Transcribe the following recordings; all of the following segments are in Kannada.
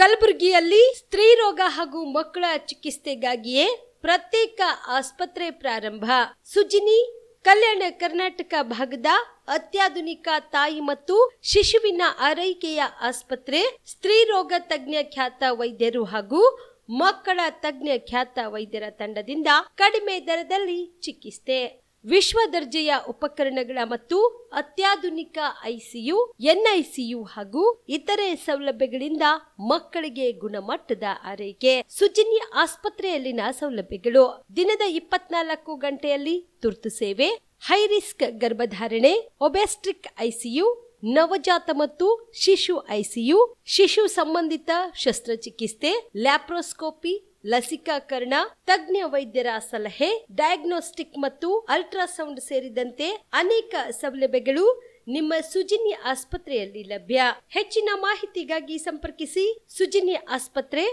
ಕಲಬುರಗಿಯಲ್ಲಿ ಸ್ತ್ರೀ ರೋಗ ಹಾಗೂ ಮಕ್ಕಳ ಚಿಕಿತ್ಸೆಗಾಗಿಯೇ ಪ್ರತ್ಯೇಕ ಆಸ್ಪತ್ರೆ ಪ್ರಾರಂಭ. ಸುಜಿನಿ ಕಲ್ಯಾಣ ಕರ್ನಾಟಕ ಭಾಗದ ಅತ್ಯಾಧುನಿಕ ತಾಯಿ ಮತ್ತು ಶಿಶುವಿನ ಆರೈಕೆಯ ಆಸ್ಪತ್ರೆ. ಸ್ತ್ರೀ ರೋಗ ತಜ್ಞ ಖ್ಯಾತ ವೈದ್ಯರು ಹಾಗೂ ಮಕ್ಕಳ ತಜ್ಞ ಖ್ಯಾತ ವೈದ್ಯರ ತಂಡದಿಂದ ಕಡಿಮೆ ದರದಲ್ಲಿ ಚಿಕಿತ್ಸೆ, ವಿಶ್ವ ದರ್ಜೆಯ ಉಪಕರಣಗಳ ಮತ್ತು ಅತ್ಯಾಧುನಿಕ ಐಸಿಯು, ಎನ್ಐಸಿಯು ಹಾಗೂ ಇತರೆ ಸೌಲಭ್ಯಗಳಿಂದ ಮಕ್ಕಳಿಗೆ ಗುಣಮಟ್ಟದ ಆರೈಕೆ. ಸುಜಿನಿ ಆಸ್ಪತ್ರೆಯಲ್ಲಿನ ಸೌಲಭ್ಯಗಳು: ದಿನದ 24 ಗಂಟೆಯಲ್ಲಿ ತುರ್ತು ಸೇವೆ, ಹೈ ರಿಸ್ಕ್ ಗರ್ಭಧಾರಣೆ, ಒಬೆಸ್ಟ್ರಿಕ್ ಐಸಿಯು, ನವಜಾತ ಮತ್ತು ಶಿಶು ಐಸಿಯು, ಶಿಶು ಸಂಬಂಧಿತ ಶಸ್ತ್ರಚಿಕಿತ್ಸೆ, ಲ್ಯಾಪ್ರೋಸ್ಕೋಪಿ, ಲಸಿಕಾಕರಣ, ತಜ್ಞ ವೈದ್ಯರ ಸಲಹೆ, ಡಯಾಗ್ನೋಸ್ಟಿಕ್ ಮತ್ತು ಅಲ್ಟ್ರಾಸೌಂಡ್ ಸೇರಿದಂತೆ ಅನೇಕ ಸೌಲಭ್ಯಗಳು ನಿಮ್ಮ ಸುಜಿನಿ ಆಸ್ಪತ್ರೆಯಲ್ಲಿ ಲಭ್ಯ. ಹೆಚ್ಚಿನ ಮಾಹಿತಿಗಾಗಿ ಸಂಪರ್ಕಿಸಿ ಸುಜಿನಿ ಆಸ್ಪತ್ರೆ,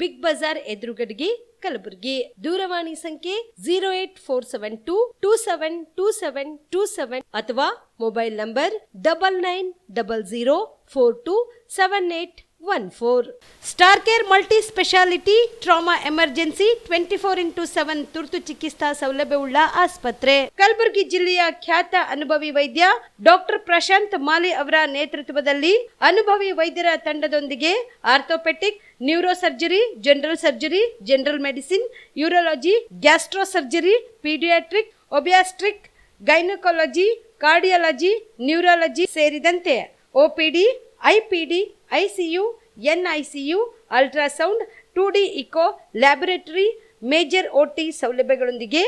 ಬಿಗ್ ಬಜಾರ್ ಎದುರುಗಡೆಗೆ, ಕಲಬುರಗಿ. ದೂರವಾಣಿ ಸಂಖ್ಯೆ 08472 272727 ಅಥವಾ mobile number 9900427814. Star care multi speciality trauma emergency 24x7 ತುರ್ತು ಚಿಕಿತ್ಸಾ ಸೌಲಭ್ಯವುಳ್ಳ ಆಸ್ಪತ್ರೆ. ಕಲಬುರಗಿ ಜಿಲ್ಲೆಯ ಖ್ಯಾತ ಅನುಭವಿ ವೈದ್ಯ ಡಾಕ್ಟರ್ ಪ್ರಶಾಂತ್ ಮಾಲಿ ಅವರ ನೇತೃತ್ವದಲ್ಲಿ ಅನುಭವಿ ವೈದ್ಯರ ತಂಡದೊಂದಿಗೆ orthopaedic, neuro surgery, general surgery, general medicine, urology, gastro surgery, paediatric, obstetric, gynaecology, cardiology, neurology ಸೇರಿದಂತೆ OPD, IPD, ICU, NICU, ultrasound, 2D echo, laboratory, major OT ಸೌಲಭ್ಯಗಳೊಂದಿಗೆ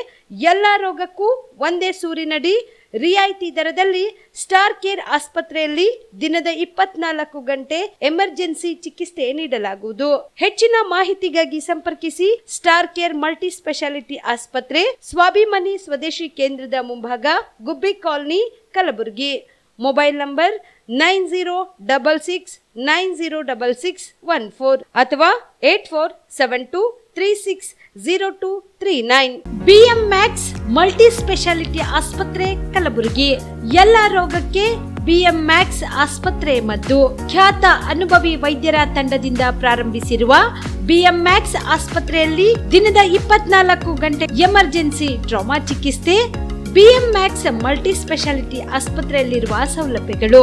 ಎಲ್ಲ ರೋಗಕ್ಕೂ ಒಂದೇ ಸೂರಿನಡಿ ರಿಯಾಯಿತಿ ದರದಲ್ಲಿ ಸ್ಟಾರ್ ಕೇರ್ ಆಸ್ಪತ್ರೆಯಲ್ಲಿ ದಿನದ 24 ಗಂಟೆ ಎಮರ್ಜೆನ್ಸಿ ಚಿಕಿತ್ಸೆ ನೀಡಲಾಗುವುದು. ಹೆಚ್ಚಿನ ಮಾಹಿತಿಗಾಗಿ ಸಂಪರ್ಕಿಸಿ ಸ್ಟಾರ್ ಕೇರ್ ಮಲ್ಟಿ ಸ್ಪೆಷಾಲಿಟಿ ಆಸ್ಪತ್ರೆ, ಸ್ವಾಭಿಮಾನಿ ಸ್ವದೇಶಿ ಕೇಂದ್ರದ ಮುಂಭಾಗ, ಗುಬ್ಬಿ ಕಾಲನಿ, ಕಲಬುರಗಿ. ಮೊಬೈಲ್ ನಂಬರ್ 9066906614 ಅಥವಾ 8472360239. BM Max ಮಲ್ಟಿ ಸ್ಪೆಷಾಲಿಟಿ ಆಸ್ಪತ್ರೆ, ಕಲಬುರಗಿ. ಎಲ್ಲ ರೋಗಕ್ಕೆ BM Max ಆಸ್ಪತ್ರೆ ಮದ್ದು. ಖ್ಯಾತ ಅನುಭವಿ ವೈದ್ಯರ ತಂಡದಿಂದ ಪ್ರಾರಂಭಿಸಿರುವ BM Max ಆಸ್ಪತ್ರೆಯಲ್ಲಿ ದಿನದ 24 ಗಂಟೆ ಎಮರ್ಜೆನ್ಸಿ ಟ್ರಾಮಾ ಚಿಕಿತ್ಸೆ. BM Max ಮಲ್ಟಿ ಸ್ಪೆಷಾಲಿಟಿ ಆಸ್ಪತ್ರೆಯಲ್ಲಿರುವ ಸೌಲಭ್ಯಗಳು: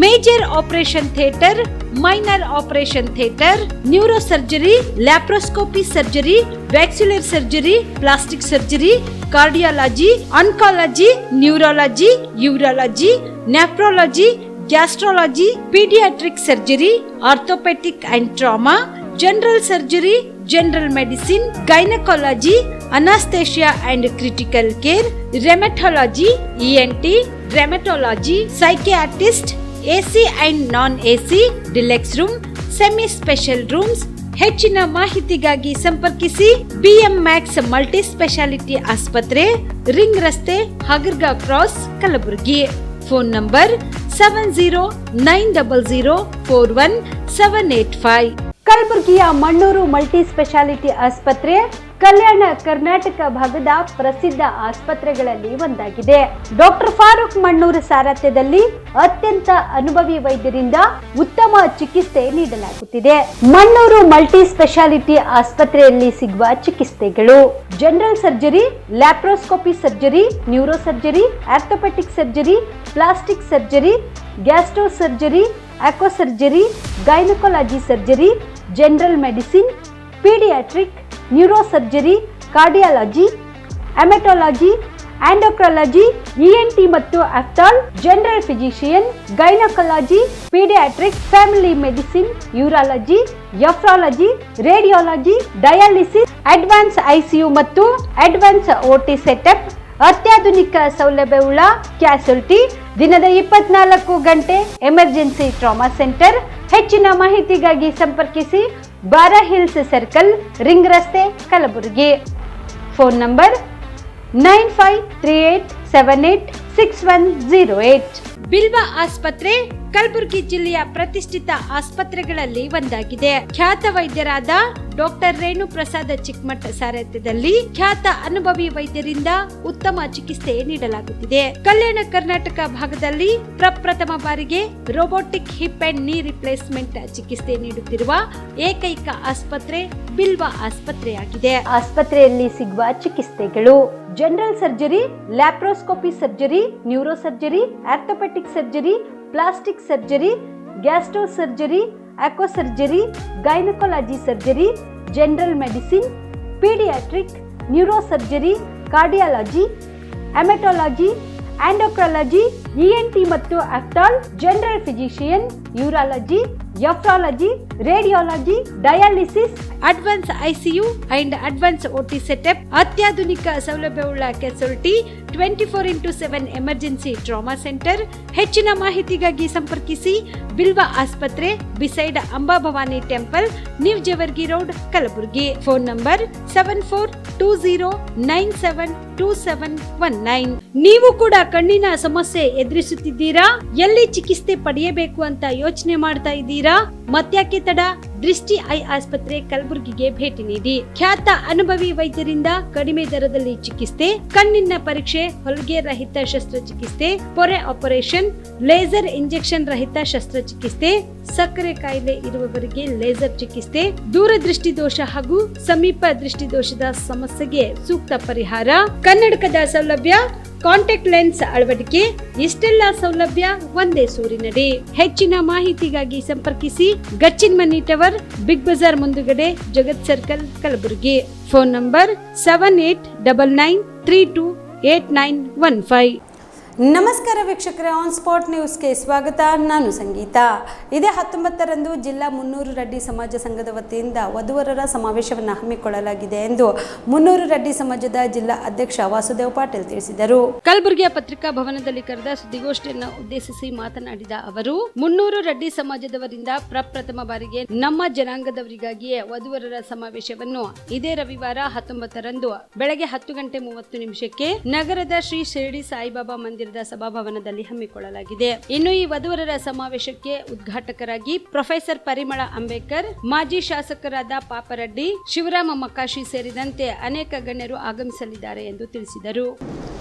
major operation theatre, minor operation theatre, neuro surgery, laparoscopy surgery, ವ್ಯಾಕ್ಸ್ಯುಲರ್ surgery, plastic surgery, cardiology, oncology, neurology, urology, nephrology, gastrology, paediatric surgery, orthopaedic and trauma, general surgery, general medicine, gynaecology, anaesthesia and critical care, rheumatology, ENT, rheumatology, psychiatrist, AC and non AC, deluxe room, semi special rooms. ಹೆಚ್ಚಿನ ಮಾಹಿತಿಗಾಗಿ ಸಂಪರ್ಕಿಸಿ BM Max ಮಲ್ಟಿ ಸ್ಪೆಷಾಲಿಟಿ ಆಸ್ಪತ್ರೆ, ರಿಂಗ್ ರಸ್ತೆ, ಹಗರ್ಗಾ ಕ್ರಾಸ್, ಕಲಬುರಗಿ. Phone number 7090041785. ಕಲಬುರಗಿಯ ಮಣ್ಣೂರು ಮಲ್ಟಿ ಸ್ಪೆಷಾಲಿಟಿ ಆಸ್ಪತ್ರೆ ಕಲ್ಯಾಣ ಕರ್ನಾಟಕ ಭಾಗದ ಪ್ರಸಿದ್ಧ ಆಸ್ಪತ್ರೆಗಳಲ್ಲಿ ಒಂದಾಗಿದೆ. ಡಾಕ್ಟರ್ ಫಾರೂಕ್ ಮಣ್ಣೂರು ಸಾರಥ್ಯದಲ್ಲಿ ಅತ್ಯಂತ ಅನುಭವಿ ವೈದ್ಯರಿಂದ ಉತ್ತಮ ಚಿಕಿತ್ಸೆ ನೀಡಲಾಗುತ್ತಿದೆ. ಮಣ್ಣೂರು ಮಲ್ಟಿ ಸ್ಪೆಷಾಲಿಟಿ ಆಸ್ಪತ್ರೆಯಲ್ಲಿ ಸಿಗುವ ಚಿಕಿತ್ಸೆಗಳು: general surgery, laparoscopy surgery, neuro surgery, orthopaedic surgery, plastic surgery, gastro surgery, onco surgery, gynaecology surgery, general medicine, paediatric, neuro surgery, cardiology, haematology, endocrinology, ENT ಮತ್ತು ophthal, general physician, gynaecology, paediatric, family medicine, urology, nephrology, radiology, dialysis, advance ICU ಮತ್ತು ಅಡ್ವಾನ್ಸ್ OT ಸೆಟಪ್. ಅತ್ಯಾಧುನಿಕ ಸೌಲಭ್ಯವುಳ್ಳ ಕ್ಯಾಸುಲಿಟಿ, ದಿನದ 24 ಗಂಟೆ ಎಮರ್ಜೆನ್ಸಿ ಟ್ರಾಮಾ ಸೆಂಟರ್. ಹೆಚ್ಚಿನ ಮಾಹಿತಿಗಾಗಿ ಸಂಪರ್ಕಿಸಿ ಬಾರಾ ಹಿಲ್ಸ್ ಸರ್ಕಲ್, ರಿಂಗ್ ರಸ್ತೆ, ಕಲಬುರಗಿ. Phone number 9538786108. ಬಿಲ್ವಾ ಆಸ್ಪತ್ರೆ ಕಲಬುರಗಿ ಜಿಲ್ಲೆಯ ಪ್ರತಿಷ್ಠಿತ ಆಸ್ಪತ್ರೆಗಳಲ್ಲಿ ಒಂದಾಗಿದೆ. ಖ್ಯಾತ ವೈದ್ಯರಾದ ಡಾಕ್ಟರ್ ರೇಣು ಪ್ರಸಾದ್ ಚಿಕ್ಮಠ್ ಸಾರಥ್ಯದಲ್ಲಿ ಖ್ಯಾತ ಅನುಭವಿ ವೈದ್ಯರಿಂದ ಉತ್ತಮ ಚಿಕಿತ್ಸೆ ನೀಡಲಾಗುತ್ತಿದೆ. ಕಲ್ಯಾಣ ಕರ್ನಾಟಕ ಭಾಗದಲ್ಲಿ ಪ್ರಪ್ರಥಮ ಬಾರಿಗೆ robotic hip and knee replacement ಚಿಕಿತ್ಸೆ ನೀಡುತ್ತಿರುವ ಏಕೈಕ ಆಸ್ಪತ್ರೆ ಬಿಲ್ವಾ ಆಸ್ಪತ್ರೆಯಾಗಿದೆ. ಆಸ್ಪತ್ರೆಯಲ್ಲಿ ಸಿಗುವ ಚಿಕಿತ್ಸೆಗಳು: general surgery, laparoscopy surgery, neuro surgery, orthopaedic surgery, plastic surgery, gastro surgery, onco surgery, gynaecology surgery, general medicine, paediatric, neuro surgery, cardiology, haematology, endocrinology, ENT ಮತ್ತು ophthal, general physician, urology, nephrology, radiology, dialysis, advance ICU and advance OT setup, ಅತ್ಯಾಧುನಿಕ ಸೌಲಭ್ಯವುಳ್ಳ casualty, 24x7 emergency trauma centre. ಹೆಚ್ಚಿನ ಮಾಹಿತಿಗಾಗಿ ಸಂಪರ್ಕಿಸಿ ಬಿಲ್ವಾ ಆಸ್ಪತ್ರೆ, beside Amba Bhavani temple, new Jewargi road, Kalaburagi. Phone number 7420972719. ನೀವು ಕೂಡ ಕಣ್ಣಿನ ಸಮಸ್ಯೆ ಎದುರಿಸುತ್ತಿದ್ದೀರಾ? ಎಲ್ಲಿ ಚಿಕಿತ್ಸೆ ಪಡೆಯಬೇಕು ಅಂತ ಯೋಚನೆ ಮಾಡ್ತಾ ಇದ್ದೀರಾ? ಮತ್ಯಾಕೆ ತಡ? ದೃಷ್ಟಿ ಐ ಆಸ್ಪತ್ರೆ ಕಲಬುರಗಿಗೆ ಭೇಟಿ ನೀಡಿ. ಖ್ಯಾತ ಅನುಭವಿ ವೈದ್ಯರಿಂದ ಕಡಿಮೆ ದರದಲ್ಲಿ ಚಿಕಿತ್ಸೆ, ಕಣ್ಣಿನ ಪರೀಕ್ಷೆ, ಹೊಲಿಗೆ ರಹಿತ ಶಸ್ತ್ರಚಿಕಿತ್ಸೆ, ಪೊರೆ ಆಪರೇಷನ್, ಲೇಸರ್ ಇಂಜೆಕ್ಷನ್ ರಹಿತ ಶಸ್ತ್ರಚಿಕಿತ್ಸೆ, ಸಕ್ಕರೆ ಕಾಯಿಲೆ ಇರುವವರಿಗೆ ಲೇಸರ್ ಚಿಕಿತ್ಸೆ, ದೂರದೃಷ್ಟಿ ದೋಷ ಹಾಗೂ ಸಮೀಪ ದೃಷ್ಟಿ ದೋಷದ ಸಮಸ್ಯೆಗೆ ಸೂಕ್ತ ಪರಿಹಾರ, ಕನ್ನಡಕದ ಸೌಲಭ್ಯ, ಕಾಂಟ್ಯಾಕ್ಟ್ ಲೆನ್ಸ್ ಅಳವಡಿಕೆ, ಇಷ್ಟೆಲ್ಲ ಸೌಲಭ್ಯ ಒಂದೇ ಸೂರಿನಡಿ. ಹೆಚ್ಚಿನ ಮಾಹಿತಿಗಾಗಿ ಸಂಪರ್ಕಿಸಿ Gachchin money tower, Big Bazaar ಮುಂದುಗಡೆ, Jagat circle, Kalaburagi. Phone number 7899328915. ನಮಸ್ಕಾರ ವೀಕ್ಷಕರೇ, ಆನ್ ಸ್ಪಾಟ್ ನ್ಯೂಸ್ಗೆ ಸ್ವಾಗತ. ನಾನು ಸಂಗೀತ. ಇದೇ 19ರಂದು ಜಿಲ್ಲಾ ಮುನ್ನೂರು ರೆಡ್ಡಿ ಸಮಾಜ ಸಂಘದ ವತಿಯಿಂದ ವಧುವರರ ಸಮಾವೇಶವನ್ನು ಹಮ್ಮಿಕೊಳ್ಳಲಾಗಿದೆ ಎಂದು ಮುನ್ನೂರು ರೆಡ್ಡಿ ಸಮಾಜದ ಜಿಲ್ಲಾ ಅಧ್ಯಕ್ಷ ವಾಸುದೇವ್ ಪಾಟೀಲ್ ತಿಳಿಸಿದರು. ಕಲಬುರಗಿಯ ಪತ್ರಿಕಾ ಭವನದಲ್ಲಿ ಕರೆದ ಸುದ್ದಿಗೋಷ್ಠಿಯನ್ನು ಉದ್ದೇಶಿಸಿ ಮಾತನಾಡಿದ ಅವರು, ಮುನ್ನೂರು ರೆಡ್ಡಿ ಸಮಾಜದವರಿಂದ ಪ್ರಪ್ರಥಮ ಬಾರಿಗೆ ನಮ್ಮ ಜನಾಂಗದವರಿಗಾಗಿಯೇ ವಧುವರರ ಸಮಾವೇಶವನ್ನು ಇದೇ ರವಿವಾರ 19ರಂದು ಬೆಳಗ್ಗೆ 10:30 ನಗರದ ಶ್ರೀ ಶಿರಡಿ ಸಾಯಿಬಾಬಾ ಮಂದಿರ ಸಭಾಭವನದಲ್ಲಿ ಹಮ್ಮಿಕೊಳ್ಳಲಾಗಿದೆ. ಇನ್ನು ಈ ವಧುವರರ ಸಮಾವೇಶಕ್ಕೆ ಉದ್ಘಾಟಕರಾಗಿ ಪ್ರೊಫೆಸರ್ ಪರಿಮಳ ಅಂಬೇಕರ್, ಮಾಜಿ ಶಾಸಕರಾದ ಪಾಪರೆಡ್ಡಿ, ಶಿವರಾಮ ಮಕಾಶಿ ಸೇರಿದಂತೆ ಅನೇಕ ಗಣ್ಯರು ಆಗಮಿಸಲಿದ್ದಾರೆ ಎಂದು ತಿಳಿಸಿದರು.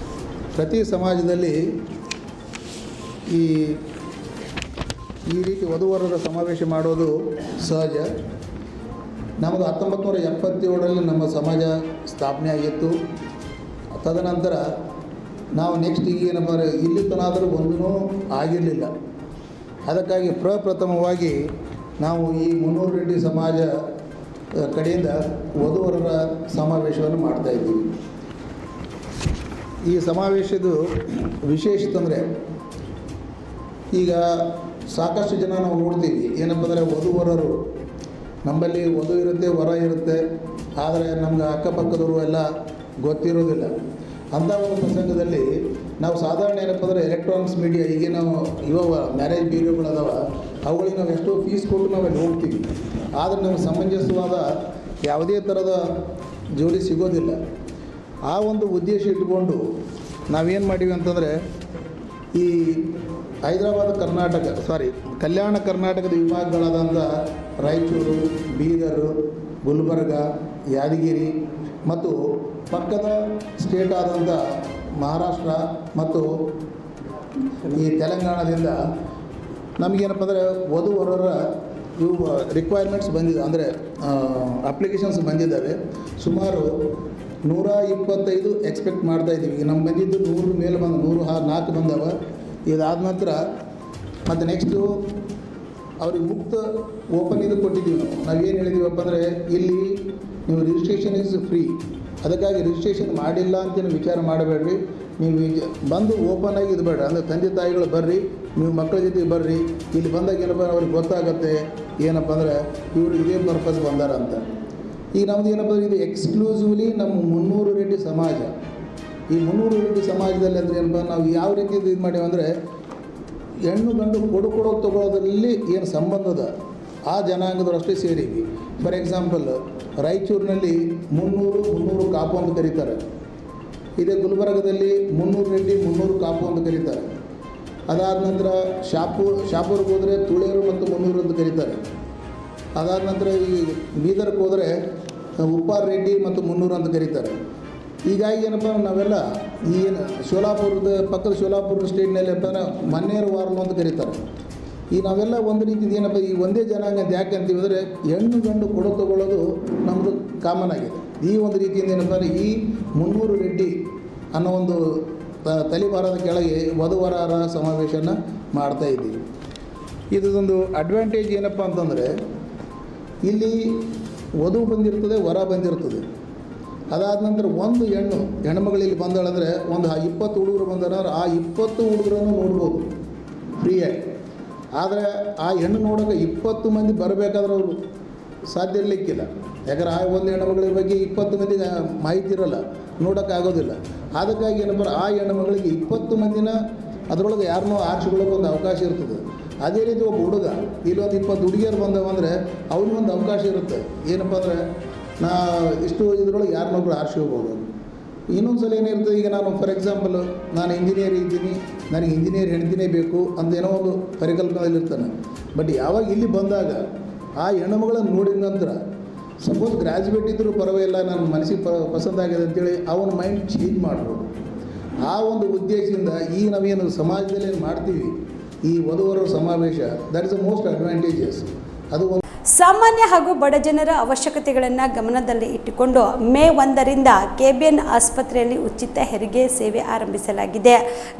ಪ್ರತಿ ಸಮಾಜದಲ್ಲಿ ಈ ರೀತಿ ವಧುವರರ ಸಮಾವೇಶ ಮಾಡೋದು ಸಹಜ. ನಮ್ಮದು 1977ರಲ್ಲಿ ನಮ್ಮ ಸಮಾಜ ಸ್ಥಾಪನೆ ಆಗಿತ್ತು. ತದನಂತರ ನಾವು ನೆಕ್ಸ್ಟ್ ಈಗೇನಪ್ಪ ಅಂದರೆ ಇಲ್ಲಿ ತನಾದರೂ ಒಂದೂ ಆಗಿರಲಿಲ್ಲ. ಅದಕ್ಕಾಗಿ ಪ್ರಪ್ರಥಮವಾಗಿ ನಾವು ಈ ಮುನ್ನೂರು ರೆಡ್ಡಿ ಸಮಾಜ ಕಡೆಯಿಂದ ವಧುವರರ ಸಮಾವೇಶವನ್ನು ಮಾಡ್ತಾಯಿದ್ದೀವಿ. ಈ ಸಮಾವೇಶದ ವಿಶೇಷತೆ ಅಂದರೆ, ಈಗ ಸಾಕಷ್ಟು ಜನ ನಾವು ನೋಡ್ತೀವಿ ಏನಪ್ಪ ಅಂದರೆ ವಧುವರರು ನಮ್ಮಲ್ಲಿ ವಧು ಇರುತ್ತೆ, ವರ ಇರುತ್ತೆ, ಆದರೆ ನಮ್ಗೆ ಅಕ್ಕಪಕ್ಕದವರು ಎಲ್ಲ ಗೊತ್ತಿರೋದಿಲ್ಲ. ಅಂಥ ಒಂದು ಪ್ರಸಂಗದಲ್ಲಿ ನಾವು ಸಾಧಾರಣ ಏನಪ್ಪ ಅಂದರೆ ಎಲೆಕ್ಟ್ರಾನಿಕ್ಸ್ ಮೀಡಿಯಾ ಈಗೇನು ಇವಾಗ ಮ್ಯಾರೇಜ್ ಬ್ಯೂರೋಗಳದಾವ, ಅವುಗಳಿಗೆ ನಾವು ಎಷ್ಟೋ ಫೀಸ್ ಕೊಟ್ಟು ನಾವಲ್ಲಿ ಹೋಗ್ತೀವಿ. ಆದರೆ ನಮಗೆ ಸಮಂಜಸವಾದ ಯಾವುದೇ ಥರದ ಜೋಡಿ ಸಿಗೋದಿಲ್ಲ. ಆ ಒಂದು ಉದ್ದೇಶ ಇಟ್ಕೊಂಡು ನಾವೇನು ಮಾಡೀವಿ ಅಂತಂದರೆ, ಈ ಕಲ್ಯಾಣ ಕರ್ನಾಟಕದ ವಿಭಾಗಗಳಾದಂಥ ರಾಯಚೂರು, ಬೀದರು, ಗುಲ್ಬರ್ಗ, ಯಾದಗಿರಿ ಮತ್ತು ಪಕ್ಕದ ಸ್ಟೇಟ್ ಆದಂಥ ಮಹಾರಾಷ್ಟ್ರ ಮತ್ತು ಈ ತೆಲಂಗಾಣದಿಂದ ನಮಗೇನಪ್ಪ ಅಂದರೆ ವಧುವರರ ಇವು ರಿಕ್ವೈರ್ಮೆಂಟ್ಸ್ ಬಂದಿದೆ, ಅಂದರೆ ಅಪ್ಲಿಕೇಶನ್ಸ್ ಬಂದಿದ್ದಾವೆ. ಸುಮಾರು 125 ಎಕ್ಸ್ಪೆಕ್ಟ್ ಮಾಡ್ತಾಯಿದ್ದೀವಿ. ಈಗ ನಮ್ಮ ಬಂದಿದ್ದು 100 ಮೇಲೆ 104 ಬಂದವ. ಇದಾದ ನಂತರ ಮತ್ತು ನೆಕ್ಸ್ಟು ಅವ್ರಿಗೆ ಮುಕ್ತ ಓಪನ್ ಇದು ಕೊಟ್ಟಿದ್ದೀವಿ. ನಾವೇನು ಹೇಳಿದ್ದೀವಪ್ಪ ಅಂದರೆ, ಇಲ್ಲಿ ನೀವು ರಿಜಿಸ್ಟ್ರೇಷನ್ ಇಸ್ ಫ್ರೀ. ಅದಕ್ಕಾಗಿ ರಿಜಿಸ್ಟ್ರೇಷನ್ ಮಾಡಿಲ್ಲ ಅಂತೇನು ವಿಚಾರ ಮಾಡಬೇಡ್ರಿ. ನೀವು ಬಂದು ಓಪನ್ ಆಗಿ ಇರಬೇಡ. ಅಂದರೆ ತಂದೆ ತಾಯಿಗಳು ಬರ್ರಿ, ನೀವು ಮಕ್ಕಳ ಜೊತೆಗೆ ಬರ್ರಿ. ಇಲ್ಲಿ ಬಂದಾಗ ಏನಪ್ಪ ಅವ್ರಿಗೆ ಗೊತ್ತಾಗುತ್ತೆ ಏನಪ್ಪ ಅಂದರೆ ಇವರು ಇದೇ ಪರ್ಪಸ್ ಬಂದಾರ ಅಂತ. ಈಗ ನಮ್ಮದು ಏನಪ್ಪ ಅಂದರೆ ಇದು ಎಕ್ಸ್ಕ್ಲೂಸಿವ್ಲಿ ನಮ್ಮ ಮುನ್ನೂರು ರೆಡ್ಡಿ ಸಮಾಜ. ಈ ಮುನ್ನೂರು ರೆಡ್ಡಿ ಸಮಾಜದಲ್ಲಿ ಅಂದರೆ ಏನಪ್ಪ, ನಾವು ಯಾವ ರೀತಿ ಇದು ಮಾಡೀವಿ ಅಂದರೆ, ಹೆಣ್ಣು ಗಂಡು ಕೊಡೋದು ತೊಗೊಳೋದ್ರಲ್ಲಿ ಏನು ಸಂಬಂಧದ ಆ ಜನಾಂಗದವರು ಅಷ್ಟೇ ಸೇರಿವಿ. ಫಾರ್ ಎಕ್ಸಾಂಪಲ್, ರಾಯಚೂರಿನಲ್ಲಿ 300 ಕಾಪು ಅಂತ ಕರೀತಾರೆ. ಇದೇ ಗುಲ್ಬರ್ಗದಲ್ಲಿ 300 ರೆಡ್ಡಿ 300 ಕಾಪು ಅಂತ ಕರೀತಾರೆ. ಅದಾದ ನಂತರ ಶಾಪೂರ್ಗೆ ಹೋದರೆ ತುಳೇರು ಮತ್ತು 300 ಅಂತ ಕರೀತಾರೆ. ಅದಾದ ನಂತರ ಈ ಬೀದರ್ಗೆ ಹೋದರೆ ಉಪ್ಪಾರ ರೆಡ್ಡಿ ಮತ್ತು ಮುನ್ನೂರು ಅಂತ ಕರೀತಾರೆ. ಹೀಗಾಗಿ ಏನಪ್ಪ ನಾವೆಲ್ಲ ಏನು ಶೋಲಾಪುರದ ಪಕ್ಕದ ಶೋಲಾಪುರ ಸ್ಟೇಟ್ನಲ್ಲಿ ಏನಪ್ಪ ಮನ್ನೇರು ವಾರಲು ಅಂತ ಕರೀತಾರೆ. ಈ ನಾವೆಲ್ಲ ಒಂದು ರೀತಿದು ಏನಪ್ಪ ಈ ಒಂದೇ ಜನಾಂಗ ಅಂತ ಯಾಕೆ ಅಂತೀವಿ ಅಂದರೆ ಹೆಣ್ಣು ಗಂಡು ಕೊಡು ತಗೊಳ್ಳೋದು ನಮ್ಮದು ಕಾಮನ್ ಆಗಿದೆ. ಈ ಒಂದು ರೀತಿಯಿಂದ ಏನಪ್ಪ ಅಂದರೆ ಈ ಮುನ್ನೂರು ರೆಡ್ಡಿ ಅನ್ನೋ ಒಂದು ತಲೆಬಾರದ ಕೆಳಗೆ ವಧುವರರ ಸಮಾವೇಶನ ಮಾಡ್ತಾಯಿದ್ದೀವಿ. ಇದೊಂದು ಅಡ್ವಾಂಟೇಜ್ ಏನಪ್ಪ ಅಂತಂದರೆ ಇಲ್ಲಿ ವಧು ಬಂದಿರ್ತದೆ, ವರ ಬಂದಿರ್ತದೆ. ಅದಾದ ನಂತರ ಒಂದು ಹೆಣ್ಮಗಳಿಲ್ಲಿ ಬಂದಾಳಂದರೆ ಒಂದು 20 ಹುಡುಗರು ಬಂದಾರ, ಆ 20 ಹುಡುಗರನ್ನು ನೋಡ್ಬೋದು ಫ್ರೀಯಾಗಿ. ಆದರೆ ಆ ಹೆಣ್ಣು ನೋಡೋಕೆ 20 ಮಂದಿ ಬರಬೇಕಾದ್ರೆ ಅವರು ಸಾಧ್ಯ ಇರಲಿಕ್ಕಿಲ್ಲ. ಯಾಕಂದ್ರೆ ಆ ಒಂದು ಹೆಣ್ಣುಮಗಳ ಬಗ್ಗೆ 20 ಮಂದಿಗೆ ಮಾಹಿತಿ ಇರೋಲ್ಲ, ನೋಡೋಕ್ಕಾಗೋದಿಲ್ಲ. ಅದಕ್ಕಾಗಿ ಏನಪ್ಪ ಆ ಹೆಣ್ಣುಮಗಳಿಗೆ 20 ಮಂದಿನ ಅದರೊಳಗೆ ಯಾರನ್ನೋ ಆರಿಸ್ಕೊಳ್ಳೋಕೆ ಒಂದು ಅವಕಾಶ ಇರ್ತದೆ. ಅದೇ ರೀತಿ ಒಬ್ಬ ಹುಡುಗ ಇಲ್ಲೊಂದು 20 ಹುಡುಗಿಯರು ಬಂದವಂದರೆ ಅವ್ರಿಗೊಂದು ಅವಕಾಶ ಇರುತ್ತೆ. ಏನಪ್ಪ ಅಂದರೆ ನಾ ಇಷ್ಟು ಇದರೊಳಗೆ ಯಾರನ್ನೊಬ್ರು ಆರಿಸ್ಕೋಬೋದು. ಇನ್ನೊಂದು ಸಲ ಏನಿರ್ತದೆ, ಈಗ ನಾನು ಫಾರ್ ಎಕ್ಸಾಂಪಲ್ ನಾನು ಇಂಜಿನಿಯರ್ ಇದ್ದೀನಿ, ನನಗೆ ಇಂಜಿನಿಯರ್ ಹೆಣ್ತಿನೇ ಬೇಕು ಅಂತ ಏನೋ ಒಂದು ಪರಿಕಲ್ಪನೆಯಲ್ಲಿರ್ತಾನೆ. ಬಟ್ ಯಾವಾಗ ಇಲ್ಲಿ ಬಂದಾಗ ಆ ಹೆಣ್ಣುಮಗಳನ್ನು ನೋಡಿದ ನಂತರ ಸಪೋಸ್ ಗ್ರ್ಯಾಜುಯೇಟ್ ಇದ್ದರೂ ಪರವಾಗಿಲ್ಲ, ನನ್ನ ಮನಸ್ಸಿಗೆ ಪಸಂದಾಗಿದೆ ಅಂತೇಳಿ ಅವನ ಮೈಂಡ್ ಚೇಂಜ್ ಮಾಡ್ಬೋದು. ಆ ಒಂದು ಉದ್ದೇಶದಿಂದ ಈ ನಾವೇನು ಸಮಾಜದಲ್ಲಿ ಏನು ಮಾಡ್ತೀವಿ ಈ ವಧುವರರ ಸಮಾವೇಶ, that is the most advantages. ಅದು ಸಾಮಾನ್ಯ ಹಾಗೂ ಬಡ ಜನರ ಅವಶ್ಯಕತೆಗಳನ್ನು ಗಮನದಲ್ಲಿ ಇಟ್ಟುಕೊಂಡು ಮೇ 1ರಿಂದ KBN ಆಸ್ಪತ್ರೆಯಲ್ಲಿ ಉಚಿತ ಹೆರಿಗೆ ಸೇವೆ ಆರಂಭಿಸಲಾಗಿದೆ.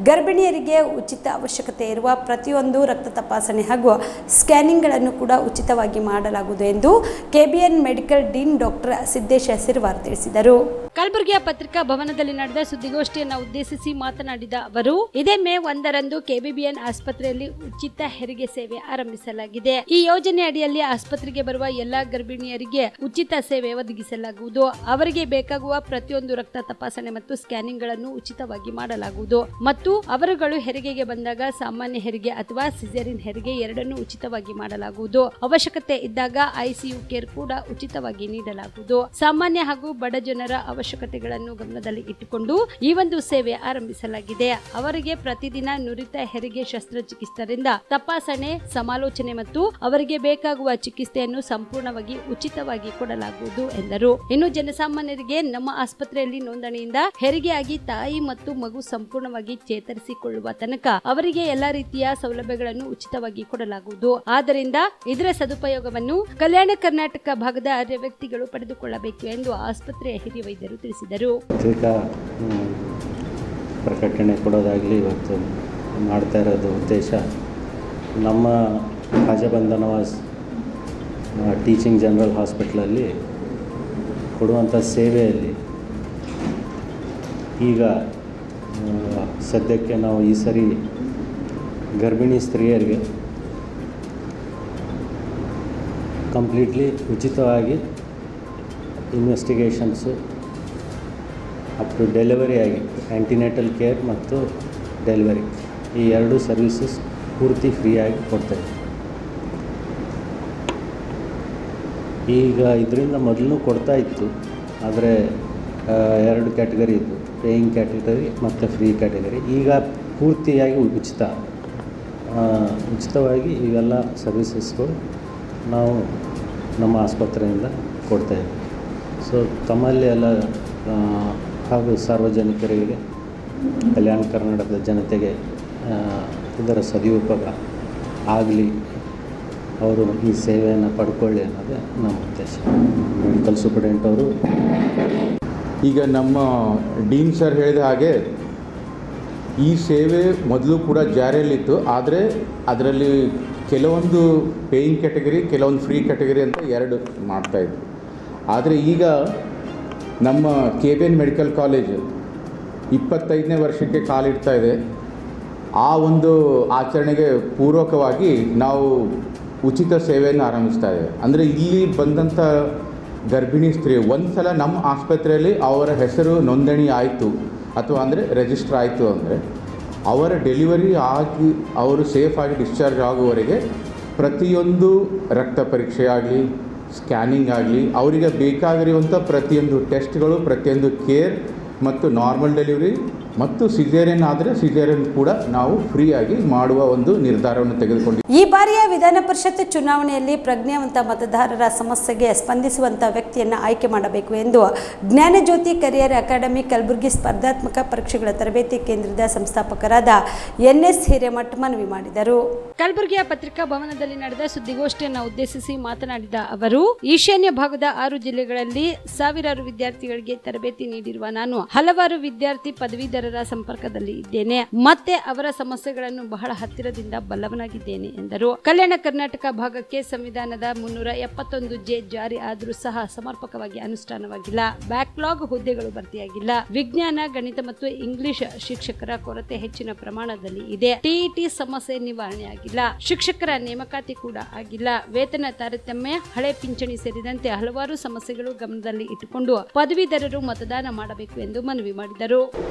ಗರ್ಭಿಣಿಯರಿಗೆ ಉಚಿತ ಅವಶ್ಯಕತೆ ಇರುವ ಪ್ರತಿಯೊಂದು ರಕ್ತ ತಪಾಸಣೆ ಹಾಗೂ ಸ್ಕ್ಯಾನಿಂಗ್ಗಳನ್ನು ಕೂಡ ಉಚಿತವಾಗಿ ಮಾಡಲಾಗುವುದು ಎಂದು KBN medical dean doctor Siddesha Sirwar ತಿಳಿಸಿದರು. ಕಲಬುರಗಿಯ ಪತ್ರಿಕಾ ಭವನದಲ್ಲಿ ನಡೆದ ಸುದ್ದಿಗೋಷ್ಠಿಯನ್ನು ಉದ್ದೇಶಿಸಿ ಮಾತನಾಡಿದ ಅವರು, ಇದೇ ಮೇ 1ರಂದು KBN ಆಸ್ಪತ್ರೆಯಲ್ಲಿ ಉಚಿತ ಹೆರಿಗೆ ಸೇವೆ ಆರಂಭಿಸಲಾಗಿದೆ. ಈ ಯೋಜನೆ ಅಡಿಯಲ್ಲಿ ಆಸ್ಪತ್ರೆಗೆ ಬರುವ ಎಲ್ಲಾ ಗರ್ಭಿಣಿಯರಿಗೆ ಉಚಿತ ಸೇವೆ ಒದಗಿಸಲಾಗುವುದು. ಅವರಿಗೆ ಬೇಕಾಗುವ ಪ್ರತಿಯೊಂದು ರಕ್ತ ತಪಾಸಣೆ ಮತ್ತು ಸ್ಕ್ಯಾನಿಂಗ್ ಗಳನ್ನು ಉಚಿತವಾಗಿ ಮಾಡಲಾಗುವುದು ಮತ್ತು ಅವರುಗಳು ಹೆರಿಗೆಗೆ ಬಂದಾಗ ಸಾಮಾನ್ಯ ಹೆರಿಗೆ ಅಥವಾ ಸಿಸೇರಿಯನ್ ಹೆರಿಗೆ ಎರಡನ್ನೂ ಉಚಿತವಾಗಿ ಮಾಡಲಾಗುವುದು. ಅವಶ್ಯಕತೆ ಇದ್ದಾಗ ICU ಕೇರ್ ಕೂಡ ಉಚಿತವಾಗಿ ನೀಡಲಾಗುವುದು. ಸಾಮಾನ್ಯ ಹಾಗೂ ಬಡ ಜನರ ಅವಶ್ಯಕತೆಗಳನ್ನು ಗಮನದಲ್ಲಿ ಇಟ್ಟುಕೊಂಡು ಈ ಒಂದು ಸೇವೆ ಆರಂಭಿಸಲಾಗಿದೆ. ಅವರಿಗೆ ಪ್ರತಿದಿನ ನುರಿತ ಹೆರಿಗೆ ಶಸ್ತ್ರಚಿಕಿತ್ಸಕರಿಂದ ತಪಾಸಣೆ, ಸಮಾಲೋಚನೆ ಮತ್ತು ಅವರಿಗೆ ಬೇಕಾಗುವ ಚಿಕಿತ್ಸೆಯನ್ನು ಸಂಪೂರ್ಣವಾಗಿ ಉಚಿತವಾಗಿ ಕೊಡಲಾಗುವುದು ಎಂದರು. ಇನ್ನು ಜನಸಾಮಾನ್ಯರಿಗೆ ನಮ್ಮ ಆಸ್ಪತ್ರೆಯಲ್ಲಿ ನೋಂದಣಿಯಿಂದ ಹೆರಿಗೆಯಾಗಿ ತಾಯಿ ಮತ್ತು ಮಗು ಸಂಪೂರ್ಣವಾಗಿ ಚೇತರಿಸಿಕೊಳ್ಳುವ ತನಕ ಅವರಿಗೆ ಎಲ್ಲಾ ರೀತಿಯ ಸೌಲಭ್ಯಗಳನ್ನು ಉಚಿತವಾಗಿ ಕೊಡಲಾಗುವುದು. ಆದ್ದರಿಂದ ಇದರ ಸದುಪಯೋಗವನ್ನು ಕಲ್ಯಾಣ ಕರ್ನಾಟಕ ಭಾಗದ ಅರ್ಹ ವ್ಯಕ್ತಿಗಳು ಪಡೆದುಕೊಳ್ಳಬೇಕು ಎಂದು ಆಸ್ಪತ್ರೆಯ ಹಿರಿಯ ವೈದ್ಯರು ತಿಳಿಸಿದರು. ಪ್ರಕಟಣೆ ಕೊಡೋದಾಗಲಿ ಇವತ್ತು ಮಾಡ್ತಾ ಇರೋದು ಉದ್ದೇಶ, ನಮ್ಮ ಖಾಜಾಬಂದ ನವಾಜ್ ಟೀಚಿಂಗ್ ಜನರಲ್ ಹಾಸ್ಪಿಟ್ಲಲ್ಲಿ ಕೊಡುವಂಥ ಸೇವೆಯಲ್ಲಿ ಈಗ ಸದ್ಯಕ್ಕೆ ನಾವು ಈ ಸರಿ ಗರ್ಭಿಣಿ ಸ್ತ್ರೀಯರಿಗೆ ಕಂಪ್ಲೀಟ್ಲಿ ಉಚಿತವಾಗಿ ಇನ್ವೆಸ್ಟಿಗೇಷನ್ಸು ಅಪ್ ಟು ಡೆಲಿವರಿ ಆಗಿ ಆ್ಯಂಟಿನೇಟಲ್ ಕೇರ್ ಮತ್ತು ಡೆಲಿವರಿ ಈ ಎರಡೂ ಸರ್ವಿಸಸ್ ಪೂರ್ತಿ ಫ್ರೀಯಾಗಿ ಕೊಡ್ತಾಯಿದೆ. ಈಗ ಇದರಿಂದ ಮೊದಲು ಕೊಡ್ತಾ ಇತ್ತು, ಆದರೆ 2 ಕ್ಯಾಟಗರಿ ಇತ್ತು, ಪೇಯಿಂಗ್ ಕ್ಯಾಟಗರಿ ಮತ್ತು ಫ್ರೀ ಕ್ಯಾಟಗರಿ. ಈಗ ಪೂರ್ತಿಯಾಗಿ ಉಚಿತವಾಗಿ ಇವೆಲ್ಲ ಸರ್ವಿಸಸ್ಗಳು ನಾವು ನಮ್ಮ ಆಸ್ಪತ್ರೆಯಿಂದ ಕೊಡ್ತಾಯಿದ್ದೀವಿ. ಸೊ ತಮ್ಮಲ್ಲಿ ಎಲ್ಲ ಹಾಗೂ ಸಾರ್ವಜನಿಕರಿಗೆ, ಕಲ್ಯಾಣ ಕರ್ನಾಟಕದ ಜನತೆಗೆ ಇದರ ಸದುಪಯೋಗ ಆಗಲಿ, ಅವರು ಈ ಸೇವೆಯನ್ನು ಪಡ್ಕೊಳ್ಳಿ ಅನ್ನೋದೇ ನಮ್ಮ ಉದ್ದೇಶ. ಮೆಡಿಕಲ್ ಸೂಪರಿಂಟೆಂಡೆಂಟ್ ಅವರು ಈಗ ನಮ್ಮ ಡೀನ್ ಸರ್ ಹೇಳಿದ ಹಾಗೆ ಈ ಸೇವೆ ಮೊದಲು ಕೂಡ ಜಾರಿಯಲ್ಲಿತ್ತು, ಆದರೆ ಅದರಲ್ಲಿ ಕೆಲವೊಂದು ಪೇಯಿಂಗ್ ಕ್ಯಾಟಗರಿ, ಕೆಲವೊಂದು ಫ್ರೀ ಕ್ಯಾಟಗರಿ ಅಂತ 2 ಮಾಡ್ತಾಯಿದ್ರು. ಆದರೆ ಈಗ ನಮ್ಮ KBN ಮೆಡಿಕಲ್ ಕಾಲೇಜು 25ನೇ ವರ್ಷಕ್ಕೆ ಕಾಲಿಡ್ತಾ ಇದೆ. ಆ ಒಂದು ಆಚರಣೆಗೆ ಪೂರ್ವಕವಾಗಿ ನಾವು ಉಚಿತ ಸೇವೆಯನ್ನು ಆರಂಭಿಸ್ತಾ ಇದ್ದೇವೆ. ಅಂದರೆ ಇಲ್ಲಿ ಬಂದಂಥ ಗರ್ಭಿಣಿ ಸ್ತ್ರೀ ಒಂದು ಸಲ ನಮ್ಮ ಆಸ್ಪತ್ರೆಯಲ್ಲಿ ಅವರ ಹೆಸರು ನೋಂದಣಿ ಆಯಿತು ಅಥವಾ ಅಂದರೆ ರಿಜಿಸ್ಟರ್ ಆಯಿತು ಅಂದರೆ ಅವರ ಡೆಲಿವರಿ ಆಗಿ ಅವರು ಸೇಫಾಗಿ ಡಿಸ್ಚಾರ್ಜ್ ಆಗುವವರೆಗೆ ಪ್ರತಿಯೊಂದು ರಕ್ತ ಪರೀಕ್ಷೆ ಆಗಲಿ, ಸ್ಕ್ಯಾನಿಂಗ್ ಆಗಲಿ, ಅವರಿಗೆ ಬೇಕಾಗಿರುವಂಥ ಪ್ರತಿಯೊಂದು ಟೆಸ್ಟ್ಗಳು, ಪ್ರತಿಯೊಂದು ಕೇರ್ ಮತ್ತು ನಾರ್ಮಲ್ ಡೆಲಿವರಿ ಮತ್ತು ಸಿಜೇರಿಯನ್ ಆದರೆ ಸಿಜೇರಿಯನ್ ಕೂಡ ನಾವು ಫ್ರೀಯಾಗಿ ಮಾಡುವ ಒಂದು ನಿರ್ಧಾರವನ್ನು ತೆಗೆದುಕೊಂಡಿದ್ದೇವೆ. ಈ ಬಾರಿಯ ವಿಧಾನ ಪರಿಷತ್ ಚುನಾವಣೆಯಲ್ಲಿ ಪ್ರಜ್ಞಾವಂತ ಮತದಾರರ ಸಮಸ್ಯೆಗೆ ಸ್ಪಂದಿಸುವಂತ ವ್ಯಕ್ತಿಯನ್ನು ಆಯ್ಕೆ ಮಾಡಬೇಕು ಎಂದು ಜ್ಞಾನಜ್ಯೋತಿ ಕರಿಯರ್ ಅಕಾಡೆಮಿ ಕಲಬುರಗಿ ಸ್ಪರ್ಧಾತ್ಮಕ ಪರೀಕ್ಷೆಗಳ ತರಬೇತಿ ಕೇಂದ್ರದ ಸಂಸ್ಥಾಪಕರಾದ NS ಹಿರೇಮಠ್ ಮನವಿ ಮಾಡಿದರು. ಕಲಬುರಗಿಯ ಪತ್ರಿಕಾ ಭವನದಲ್ಲಿ ನಡೆದ ಸುದ್ದಿಗೋಷ್ಠಿಯನ್ನು ಉದ್ದೇಶಿಸಿ ಮಾತನಾಡಿದ ಅವರು, ಈಶಾನ್ಯ ಭಾಗದ 6 ಜಿಲ್ಲೆಗಳಲ್ಲಿ ಸಾವಿರಾರು ವಿದ್ಯಾರ್ಥಿಗಳಿಗೆ ತರಬೇತಿ ನೀಡಿರುವ ನಾನು ಹಲವಾರು ವಿದ್ಯಾರ್ಥಿ ಪದವೀಧರರ ಸಂಪರ್ಕದಲ್ಲಿ ಇದ್ದೇನೆ. ಮತ್ತೆ ಅವರ ಸಮಸ್ಯೆಗಳನ್ನು ಬಹಳ ಹತ್ತಿರದಿಂದ ಬಲ್ಲವನಾಗಿದ್ದೇನೆ ಎಂದರು. ಕಲ್ಯಾಣ ಕರ್ನಾಟಕ ಭಾಗಕ್ಕೆ ಸಂವಿಧಾನದ 371J ಜಾರಿ ಆದರೂ ಸಹ ಸಮರ್ಪಕವಾಗಿ ಅನುಷ್ಠಾನವಾಗಿಲ್ಲ. ಬ್ಯಾಕ್ಲಾಗ್ ಹುದ್ದೆಗಳು ಭರ್ತಿಯಾಗಿಲ್ಲ. ವಿಜ್ಞಾನ, ಗಣಿತ ಮತ್ತು ಇಂಗ್ಲಿಷ್ ಶಿಕ್ಷಕರ ಕೊರತೆ ಹೆಚ್ಚಿನ ಪ್ರಮಾಣದಲ್ಲಿ ಇದೆ. TET ಸಮಸ್ಯೆ ನಿವಾರಣೆಯಾಗಿಲ್ಲ. ಶಿಕ್ಷಕರ ನೇಮಕಾತಿ ಕೂಡ ಆಗಿಲ್ಲ. ವೇತನ ತಾರತಮ್ಯ, ಹಳೆ ಪಿಂಚಣಿ ಸೇರಿದಂತೆ ಹಲವಾರು ಸಮಸ್ಯೆಗಳು ಗಮನದಲ್ಲಿ ಇಟ್ಟುಕೊಂಡು ಪದವೀಧರರು ಮತದಾನ ಮಾಡಬೇಕು ಎಂದು ಮನವಿ ಮಾಡಿದರು.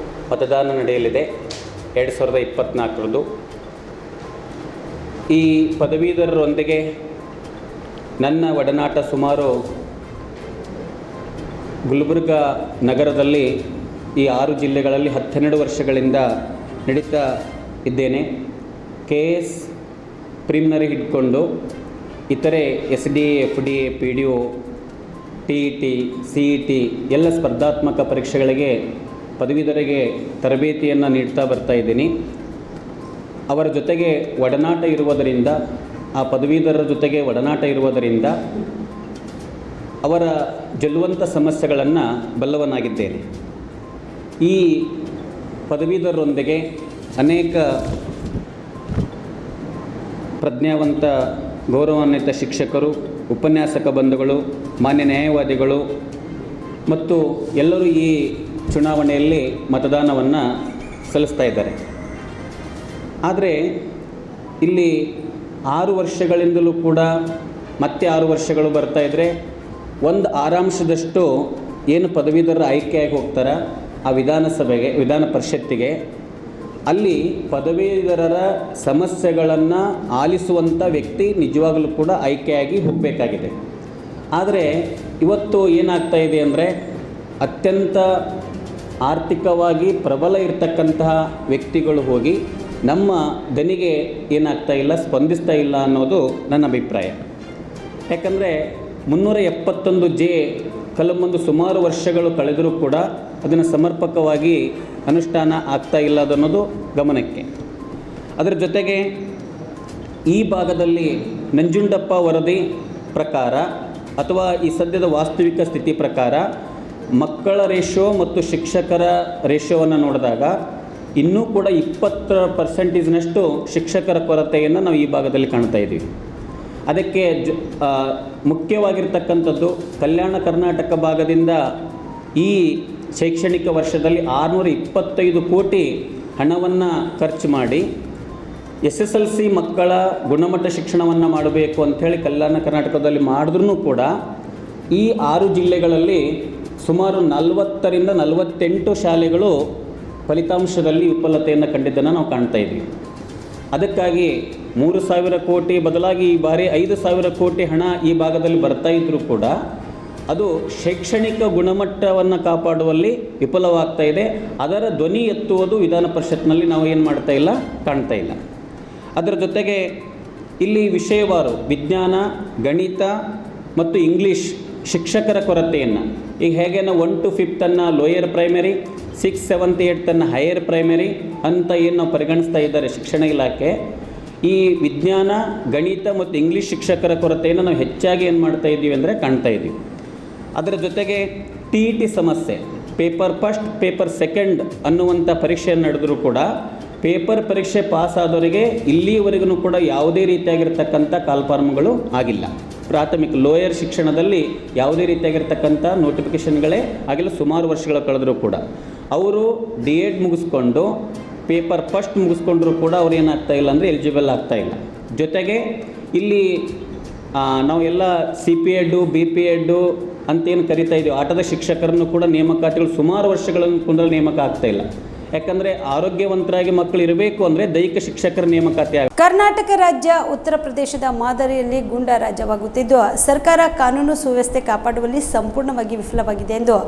ಮತದಾನ ನಡೆಯಲಿದೆ 2024 ಈ ಪದವೀಧರರೊಂದಿಗೆ ನನ್ನ ಒಡನಾಟ ಸುಮಾರು ಗುಲ್ಬರ್ಗಾ ನಗರದಲ್ಲಿ ಈ 6 ಜಿಲ್ಲೆಗಳಲ್ಲಿ 12 ವರ್ಷಗಳಿಂದ ನಡೀತಾ ಇದ್ದೇನೆ. KS ಪ್ರಿಲಿಮಿನರಿ ಹಿಡ್ಕೊಂಡು ಇತರೆ SDA, FDA, PDO, TET, CET ಎಲ್ಲ ಸ್ಪರ್ಧಾತ್ಮಕ ಪರೀಕ್ಷೆಗಳಿಗೆ ಪದವೀಧರಿಗೆ ತರಬೇತಿಯನ್ನು ನೀಡ್ತಾ ಬರ್ತಾ ಇದ್ದೀನಿ. ಅವರ ಜೊತೆಗೆ ಒಡನಾಟ ಇರುವುದರಿಂದ, ಆ ಪದವೀಧರರ ಜೊತೆಗೆ ಒಡನಾಟ ಇರುವುದರಿಂದ ಅವರ ಗೆಲ್ಲುವಂಥ ಸಮಸ್ಯೆಗಳನ್ನು ಬಲ್ಲವನಾಗಿದ್ದೇನೆ. ಈ ಪದವೀಧರರೊಂದಿಗೆ ಅನೇಕ ಪ್ರಜ್ಞಾವಂತ ಗೌರವಾನ್ವಿತ ಶಿಕ್ಷಕರು, ಉಪನ್ಯಾಸಕ ಬಂಧುಗಳು, ಮಾನ್ಯ ನ್ಯಾಯವಾದಿಗಳು ಮತ್ತು ಎಲ್ಲರೂ ಈ ಚುನಾವಣೆಯಲ್ಲಿ ಮತದಾನವನ್ನು ಸಲ್ಲಿಸ್ತಾ ಇದ್ದಾರೆ. ಆದರೆ ಇಲ್ಲಿ 6 ವರ್ಷಗಳಿಂದಲೂ ಕೂಡ ಮತ್ತೆ 6 ವರ್ಷಗಳು ಬರ್ತಾ ಇದ್ದರೆ ಒಂದು ಆರಾಂಶದಷ್ಟು ಏನು ಪದವೀಧರರ ಆಯ್ಕೆಯಾಗಿ ಹೋಗ್ತಾರೆ ಆ ವಿಧಾನ ಪರಿಷತ್ತಿಗೆ, ಅಲ್ಲಿ ಪದವೀಧರರ ಸಮಸ್ಯೆಗಳನ್ನು ಆಲಿಸುವಂಥ ವ್ಯಕ್ತಿ ನಿಜವಾಗಲೂ ಕೂಡ ಆಯ್ಕೆಯಾಗಿ ಹೋಗಬೇಕಾಗಿದೆ. ಆದರೆ ಇವತ್ತು ಏನಾಗ್ತಾ ಇದೆ ಅಂದರೆ ಅತ್ಯಂತ ಆರ್ಥಿಕವಾಗಿ ಪ್ರಬಲ ಇರತಕ್ಕಂತಹ ವ್ಯಕ್ತಿಗಳು ಹೋಗಿ ನಮ್ಮ ದನಿಗೆ ಏನಾಗ್ತಾ ಇಲ್ಲ, ಸ್ಪಂದಿಸ್ತಾ ಇಲ್ಲ ಅನ್ನೋದು ನನ್ನ ಅಭಿಪ್ರಾಯ. ಯಾಕಂದರೆ 371J ಕೆಲವೊಂದು ಸುಮಾರು ವರ್ಷಗಳು ಕಳೆದರೂ ಕೂಡ ಅದನ್ನು ಸಮರ್ಪಕವಾಗಿ ಅನುಷ್ಠಾನ ಆಗ್ತಾ ಇಲ್ಲ ಅನ್ನೋದು ಗಮನಕ್ಕೆ. ಅದರ ಜೊತೆಗೆ ಈ ಭಾಗದಲ್ಲಿ ನಂಜುಂಡಪ್ಪ ವರದಿ ಪ್ರಕಾರ ಅಥವಾ ಈ ಸದ್ಯದ ವಾಸ್ತವಿಕ ಸ್ಥಿತಿ ಪ್ರಕಾರ ಮಕ್ಕಳ ರೇಷೋ ಮತ್ತು ಶಿಕ್ಷಕರ ರೇಷೋವನ್ನು ನೋಡಿದಾಗ ಇನ್ನೂ ಕೂಡ 20% ಶಿಕ್ಷಕರ ಕೊರತೆಯನ್ನು ನಾವು ಈ ಭಾಗದಲ್ಲಿ ಕಾಣ್ತಾ ಇದ್ದೀವಿ. ಅದಕ್ಕೆ ಮುಖ್ಯವಾಗಿರ್ತಕ್ಕಂಥದ್ದು ಕಲ್ಯಾಣ ಕರ್ನಾಟಕ ಭಾಗದಿಂದ ಈ ಶೈಕ್ಷಣಿಕ ವರ್ಷದಲ್ಲಿ 625 ಕೋಟಿ ಹಣವನ್ನು ಖರ್ಚು ಮಾಡಿ SSLC ಮಕ್ಕಳ ಗುಣಮಟ್ಟ ಶಿಕ್ಷಣವನ್ನು ಮಾಡಬೇಕು ಅಂಥೇಳಿ ಕಲ್ಯಾಣ ಕರ್ನಾಟಕದಲ್ಲಿ ಮಾಡಿದ್ರೂ ಕೂಡ ಈ 6 ಜಿಲ್ಲೆಗಳಲ್ಲಿ ಸುಮಾರು 40ರಿಂದ 48 ಶಾಲೆಗಳು ಫಲಿತಾಂಶದಲ್ಲಿ ವಿಫಲತೆಯನ್ನು ಕಂಡಿದ್ದನ್ನು ನಾವು ಕಾಣ್ತಾ ಇದ್ವಿ. ಅದಕ್ಕಾಗಿ 3,000 ಕೋಟಿ ಬದಲಾಗಿ ಈ ಬಾರಿ 5,000 ಕೋಟಿ ಹಣ ಈ ಭಾಗದಲ್ಲಿ ಬರ್ತಾ ಇದ್ದರೂ ಕೂಡ ಅದು ಶೈಕ್ಷಣಿಕ ಗುಣಮಟ್ಟವನ್ನು ಕಾಪಾಡುವಲ್ಲಿ ವಿಫಲವಾಗ್ತಾ ಇದೆ. ಅದರ ಧ್ವನಿ ಎತ್ತುವುದು ವಿಧಾನ ಪರಿಷತ್ನಲ್ಲಿ ನಾವು ಏನು ಮಾಡ್ತಾ ಇಲ್ಲ, ಕಾಣ್ತಾ ಇಲ್ಲ. ಅದರ ಜೊತೆಗೆ ಇಲ್ಲಿ ವಿಷಯವಾರು ವಿಜ್ಞಾನ, ಗಣಿತ ಮತ್ತು ಇಂಗ್ಲೀಷ್ ಶಿಕ್ಷಕರ ಕೊರತೆಯನ್ನು ಈಗ ಹೇಗೆ ನಾವು 1 to 5th lower primary, 6th, 7th, 8th higher primary ಅಂತ ಏನು ನಾವು ಪರಿಗಣಿಸ್ತಾ ಇದ್ದಾರೆ ಶಿಕ್ಷಣ ಇಲಾಖೆ, ಈ ವಿಜ್ಞಾನ, ಗಣಿತ ಮತ್ತು ಇಂಗ್ಲೀಷ್ ಶಿಕ್ಷಕರ ಕೊರತೆಯನ್ನು ನಾವು ಹೆಚ್ಚಾಗಿ ಏನು ಮಾಡ್ತಾ ಇದ್ದೀವಿ ಅಂದರೆ ಕಾಣ್ತಾ ಇದ್ದೀವಿ. ಅದರ ಜೊತೆಗೆ TET ಸಮಸ್ಯೆ, ಪೇಪರ್ ಫಸ್ಟ್, ಪೇಪರ್ ಸೆಕೆಂಡ್ ಅನ್ನುವಂಥ ಪರೀಕ್ಷೆಯನ್ನು ನಡೆದರೂ ಕೂಡ ಪೇಪರ್ ಪರೀಕ್ಷೆ ಪಾಸ್ ಆದವರಿಗೆ ಇಲ್ಲಿಯವರೆಗೂ ಕೂಡ ಯಾವುದೇ ರೀತಿಯಾಗಿರ್ತಕ್ಕಂಥ ಕಾಲ್ಫಾರ್ಮ್ಗಳು ಆಗಿಲ್ಲ. ಪ್ರಾಥಮಿಕ ಲೋಯರ್ ಶಿಕ್ಷಣದಲ್ಲಿ ಯಾವುದೇ ರೀತಿಯಾಗಿರ್ತಕ್ಕಂಥ ನೋಟಿಫಿಕೇಷನ್ಗಳೇ ಆಗಿಲ್ಲ. ಸುಮಾರು ವರ್ಷಗಳ ಕಳೆದರೂ ಕೂಡ ಅವರು D.Ed ಮುಗಿಸ್ಕೊಂಡು ಪೇಪರ್ ಫಸ್ಟ್ ಮುಗಿಸ್ಕೊಂಡ್ರೂ ಕೂಡ ಅವ್ರು ಏನಾಗ್ತಾ ಇಲ್ಲ ಅಂದರೆ ಎಲಿಜಿಬಲ್ ಆಗ್ತಾ ಇಲ್ಲ. ಜೊತೆಗೆ ಇಲ್ಲಿ ನಾವು ಎಲ್ಲ CP.Ed, BP.Ed ಅಂತೇನು ಕರಿತಾ ಇದ್ದೀವಿ, ಆಟದ ಶಿಕ್ಷಕರನ್ನು ಕೂಡ ನೇಮಕಾತಿಗಳು ಸುಮಾರು ವರ್ಷಗಳನ್ನು ಕುಂಡಲ್ಲಿ ನೇಮಕ ಆಗ್ತಾ ಇಲ್ಲ. ಯಾಕಂದರೆ ಆರೋಗ್ಯವಂತರಾಗಿ ಮಕ್ಕಳು ಇರಬೇಕು ಅಂದರೆ ದೈಹಿಕ ಶಿಕ್ಷಕರ ನೇಮಕಾತಿ ಆಗ. ಕರ್ನಾಟಕ ರಾಜ್ಯ ಉತ್ತರ ಪ್ರದೇಶದ ಮಾದರಿಯಲ್ಲಿ ಗೂಂಡಾ ರಾಜ್ಯವಾಗುತ್ತಿದ್ದು ಸರ್ಕಾರ ಕಾನೂನು ಸುವ್ಯವಸ್ಥೆ ಕಾಪಾಡುವಲ್ಲಿ ಸಂಪೂರ್ಣವಾಗಿ ವಿಫಲವಾಗಿದೆ ಎಂದು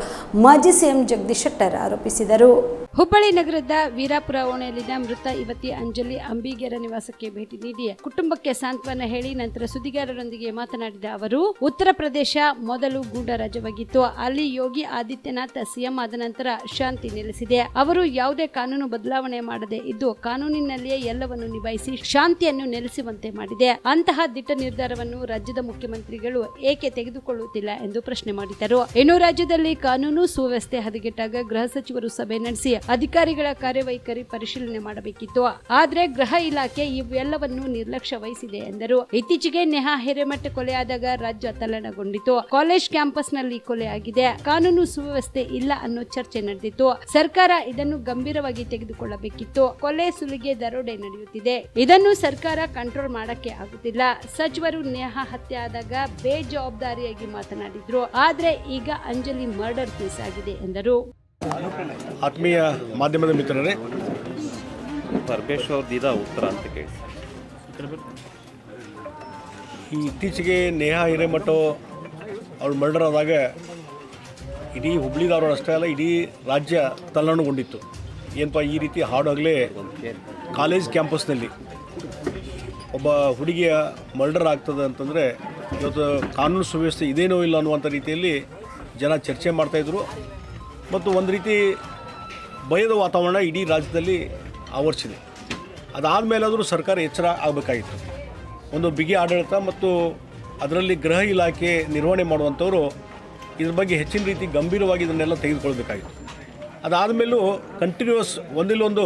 ಮಾಜಿ ಸಿಎಂ ಜಗದೀಶ್ ಶೆಟ್ಟರ್ ಆರೋಪಿಸಿದರು. ಹುಬ್ಬಳ್ಳಿ ನಗರದ ವೀರಾಪುರ ಓಣಿಯಲ್ಲಿನ ಮೃತ ಯುವತಿ ಅಂಜಲಿ ಅಂಬಿಗೇರ ನಿವಾಸಕ್ಕೆ ಭೇಟಿ ನೀಡಿ ಕುಟುಂಬಕ್ಕೆ ಸಾಂತ್ವನ ಹೇಳಿ ನಂತರ ಸುದ್ದಿಗಾರರೊಂದಿಗೆ ಮಾತನಾಡಿದ ಅವರು, ಉತ್ತರ ಪ್ರದೇಶ ಮೊದಲು ಗೂಂಡಾ ರಾಜ್ಯವಾಗಿತ್ತು. ಅಲ್ಲಿ ಯೋಗಿ ಆದಿತ್ಯನಾಥ್ ಸಿಎಂ ಆದ ನಂತರ ಶಾಂತಿ ನೆಲೆಸಿದೆ. ಅವರು ಯಾವುದೇ ಕಾನೂನು ಬದಲಾವಣೆ ಮಾಡದೆ ಇದ್ದು ಕಾನೂನಿನಲ್ಲಿಯೇ ಎಲ್ಲವನ್ನು ನಿಭಾಯಿಸಿ ಶಾಂತಿಯನ್ನು ನೆಲೆಸುವಂತೆ ಮಾಡಿದೆ. ಅಂತಹ ದಿಟ್ಟ ನಿರ್ಧಾರವನ್ನು ರಾಜ್ಯದ ಮುಖ್ಯಮಂತ್ರಿಗಳು ಏಕೆ ತೆಗೆದುಕೊಳ್ಳುತ್ತಿಲ್ಲ ಎಂದು ಪ್ರಶ್ನೆ ಮಾಡಿದರು. ಇನ್ನು ರಾಜ್ಯದಲ್ಲಿ ಕಾನೂನು ಸುವ್ಯವಸ್ಥೆ ಹದಗೆಟ್ಟಾಗ ಗೃಹ ಸಚಿವರು ಸಭೆ ನಡೆಸಿ ಅಧಿಕಾರಿಗಳ ಕಾರ್ಯವೈಖರಿ ಪರಿಶೀಲನೆ ಮಾಡಬೇಕಿತ್ತು. ಆದರೆ ಗೃಹ ಇಲಾಖೆ ಇವೆಲ್ಲವನ್ನು ನಿರ್ಲಕ್ಷ್ಯ ವಹಿಸಿದೆ ಎಂದರು. ಇತ್ತೀಚೆಗೆ ನೇಹಾ ಹಿರೇಮಠ ಕೊಲೆಯಾದಾಗ ರಾಜ್ಯ ತಲ್ಲಣಗೊಂಡಿತು. ಕಾಲೇಜ್ ಕ್ಯಾಂಪಸ್ ನಲ್ಲಿ ಕೊಲೆ ಆಗಿದೆ. ಕಾನೂನು ಸುವ್ಯವಸ್ಥೆ ಇಲ್ಲ ಅನ್ನೋ ಚರ್ಚೆ ನಡೆದಿತ್ತು. ಸರ್ಕಾರ ಇದನ್ನು ಗಂಭೀರವಾಗಿ ತೆಗೆದುಕೊಳ್ಳಬೇಕಿತ್ತು. ಕೊಲೆ ಸುಲಿಗೆ ದರೋಡೆ ನಡೆಯುತ್ತಿದೆ. ಇದನ್ನು ಸರ್ಕಾರ ಕಂಟ್ರೋಲ್ ಮಾಡಕ್ಕೆ ಆಗುತ್ತಿಲ್ಲ. ಸಚಿವರು ನೇಹಾ ಹತ್ಯೆ ಆದಾಗ ಬೇಜವಾಬ್ದಾರಿಯಾಗಿ ಮಾತನಾಡಿದ್ರು. ಆದ್ರೆ ಈಗ ಅಂಜಲಿ ಮರ್ಡರ್ ಕೇಸ್ ಆಗಿದೆ ಎಂದರು. ಆತ್ಮೀಯ ಮಾಧ್ಯಮದ ಮಿತ್ರರೇ, ಪರಮೇಶ್ವರ್ ಉತ್ತರ ಅಂತ ಕೇಳಿ, ಈ ಇತ್ತೀಚೆಗೆ ನೇಹಾ ಹಿರೇಮಠ ಅವ್ರು ಮರ್ಡರ್ ಆದಾಗ ಇಡೀ ಹುಬ್ಳಿದವರು ಅಷ್ಟೇ ಅಲ್ಲ, ಇಡೀ ರಾಜ್ಯ ತಲ್ಲಣಗೊಂಡಿತ್ತು. ಏನಪ್ಪ ಈ ರೀತಿ ಹಾಡಾಗಲೇ ಕಾಲೇಜ್ ಕ್ಯಾಂಪಸ್ನಲ್ಲಿ ಒಬ್ಬ ಹುಡುಗಿಯ ಮರ್ಡರ್ ಆಗ್ತದೆ ಅಂತಂದರೆ ಇವತ್ತು ಕಾನೂನು ಸುವ್ಯವಸ್ಥೆ ಇದೇನೋ ಇಲ್ಲ ಅನ್ನುವಂಥ ರೀತಿಯಲ್ಲಿ ಜನ ಚರ್ಚೆ ಮಾಡ್ತಾಯಿದ್ರು. ಮತ್ತು ಒಂದು ರೀತಿ ಭಯದ ವಾತಾವರಣ ಇಡೀ ರಾಜ್ಯದಲ್ಲಿ ಆವರಿಸಿದೆ. ಅದಾದಮೇಲಾದರೂ ಸರ್ಕಾರ ಎಚ್ಚರ ಆಗಬೇಕಾಗಿತ್ತು. ಒಂದು ಬಿಗಿ ಆಡಳಿತ ಮತ್ತು ಅದರಲ್ಲಿ ಗೃಹ ಇಲಾಖೆ ನಿರ್ವಹಣೆ ಮಾಡುವಂಥವರು ಇದ್ರ ಬಗ್ಗೆ ಹೆಚ್ಚಿನ ರೀತಿ ಗಂಭೀರವಾಗಿ ಇದನ್ನೆಲ್ಲ ತೆಗೆದುಕೊಳ್ಬೇಕಾಗಿತ್ತು. ಅದಾದಮೇಲೂ ಕಂಟಿನ್ಯೂಸ್ ಒಂದಿಲ್ಲೊಂದು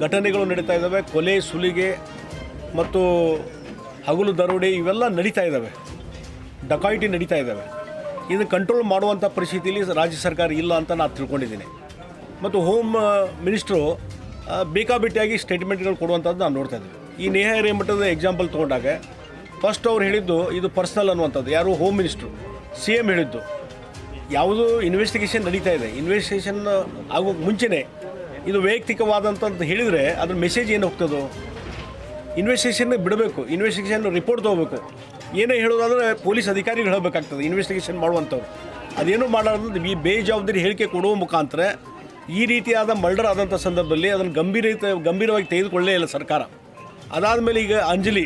ಘಟನೆಗಳು ನಡೀತಾ ಇದ್ದಾವೆ. ಕೊಲೆ ಸುಲಿಗೆ ಮತ್ತು ಹಗಲು ದರೋಡೆ ಇವೆಲ್ಲ ನಡೀತಾ ಇದ್ದಾವೆ, ಡಕಾಯಿಟಿ ನಡೀತಾ ಇದ್ದಾವೆ. ಇದನ್ನು ಕಂಟ್ರೋಲ್ ಮಾಡುವಂಥ ಪರಿಸ್ಥಿತಿಯಲ್ಲಿ ರಾಜ್ಯ ಸರ್ಕಾರ ಇಲ್ಲ ಅಂತ ನಾನು ತಿಳ್ಕೊಂಡಿದ್ದೀನಿ. ಮತ್ತು ಹೋಮ್ ಮಿನಿಸ್ಟ್ರು ಬೇಕಾಬಿಟ್ಟಿಯಾಗಿ ಸ್ಟೇಟ್ಮೆಂಟ್ಗಳು ಕೊಡುವಂಥದ್ದು ನಾನು ನೋಡ್ತಾ ಇದ್ದೀನಿ. ಈ ನೇಹಾ ಹಿರೇಮಠದ ಎಕ್ಸಾಂಪಲ್ ತೊಗೊಂಡಾಗ ಫಸ್ಟ್ ಅವ್ರು ಹೇಳಿದ್ದು ಇದು ಪರ್ಸ್ನಲ್ ಅನ್ನುವಂಥದ್ದು. ಯಾರು? ಹೋಮ್ ಮಿನಿಸ್ಟ್ರು, ಸಿ ಎಮ್ ಹೇಳಿದ್ದು. ಯಾವುದೋ ಇನ್ವೆಸ್ಟಿಗೇಷನ್ ನಡೀತಾ ಇದೆ, ಇನ್ವೆಸ್ಟಿಗೇಷನ್ ಆಗೋಕ್ಕೆ ಮುಂಚೆನೇ ಇದು ವೈಯಕ್ತಿಕವಾದಂಥದ್ದು ಹೇಳಿದರೆ ಅದ್ರ ಮೆಸೇಜ್ ಏನು ಹೋಗ್ತದೋ? ಇನ್ವೆಸ್ಟಿಗೇಷನ್ ಬಿಡಬೇಕು, ಇನ್ವೆಸ್ಟಿಗೇಷನ್ ರಿಪೋರ್ಟ್ ತೊಗೋಬೇಕು. ಏನೇ ಹೇಳೋದಾದರೆ ಪೊಲೀಸ್ ಅಧಿಕಾರಿಗಳು ಹೇಳಬೇಕಾಗ್ತದೆ ಇನ್ವೆಸ್ಟಿಗೇಷನ್ ಮಾಡುವಂಥವ್ರು. ಅದೇನೂ ಮಾಡೋದು ಈ ಬೇಜವಾಬ್ದಾರಿ ಹೇಳಿಕೆ ಕೊಡುವ ಮುಖಾಂತರ ಈ ರೀತಿಯಾದ ಮರ್ಡರ್ ಆದಂಥ ಸಂದರ್ಭದಲ್ಲಿ ಅದನ್ನು ಗಂಭೀರವಾಗಿ ತೆಗೆದುಕೊಳ್ಳೇ ಇಲ್ಲ ಸರ್ಕಾರ. ಅದಾದಮೇಲೆ ಈಗ ಅಂಜಲಿ,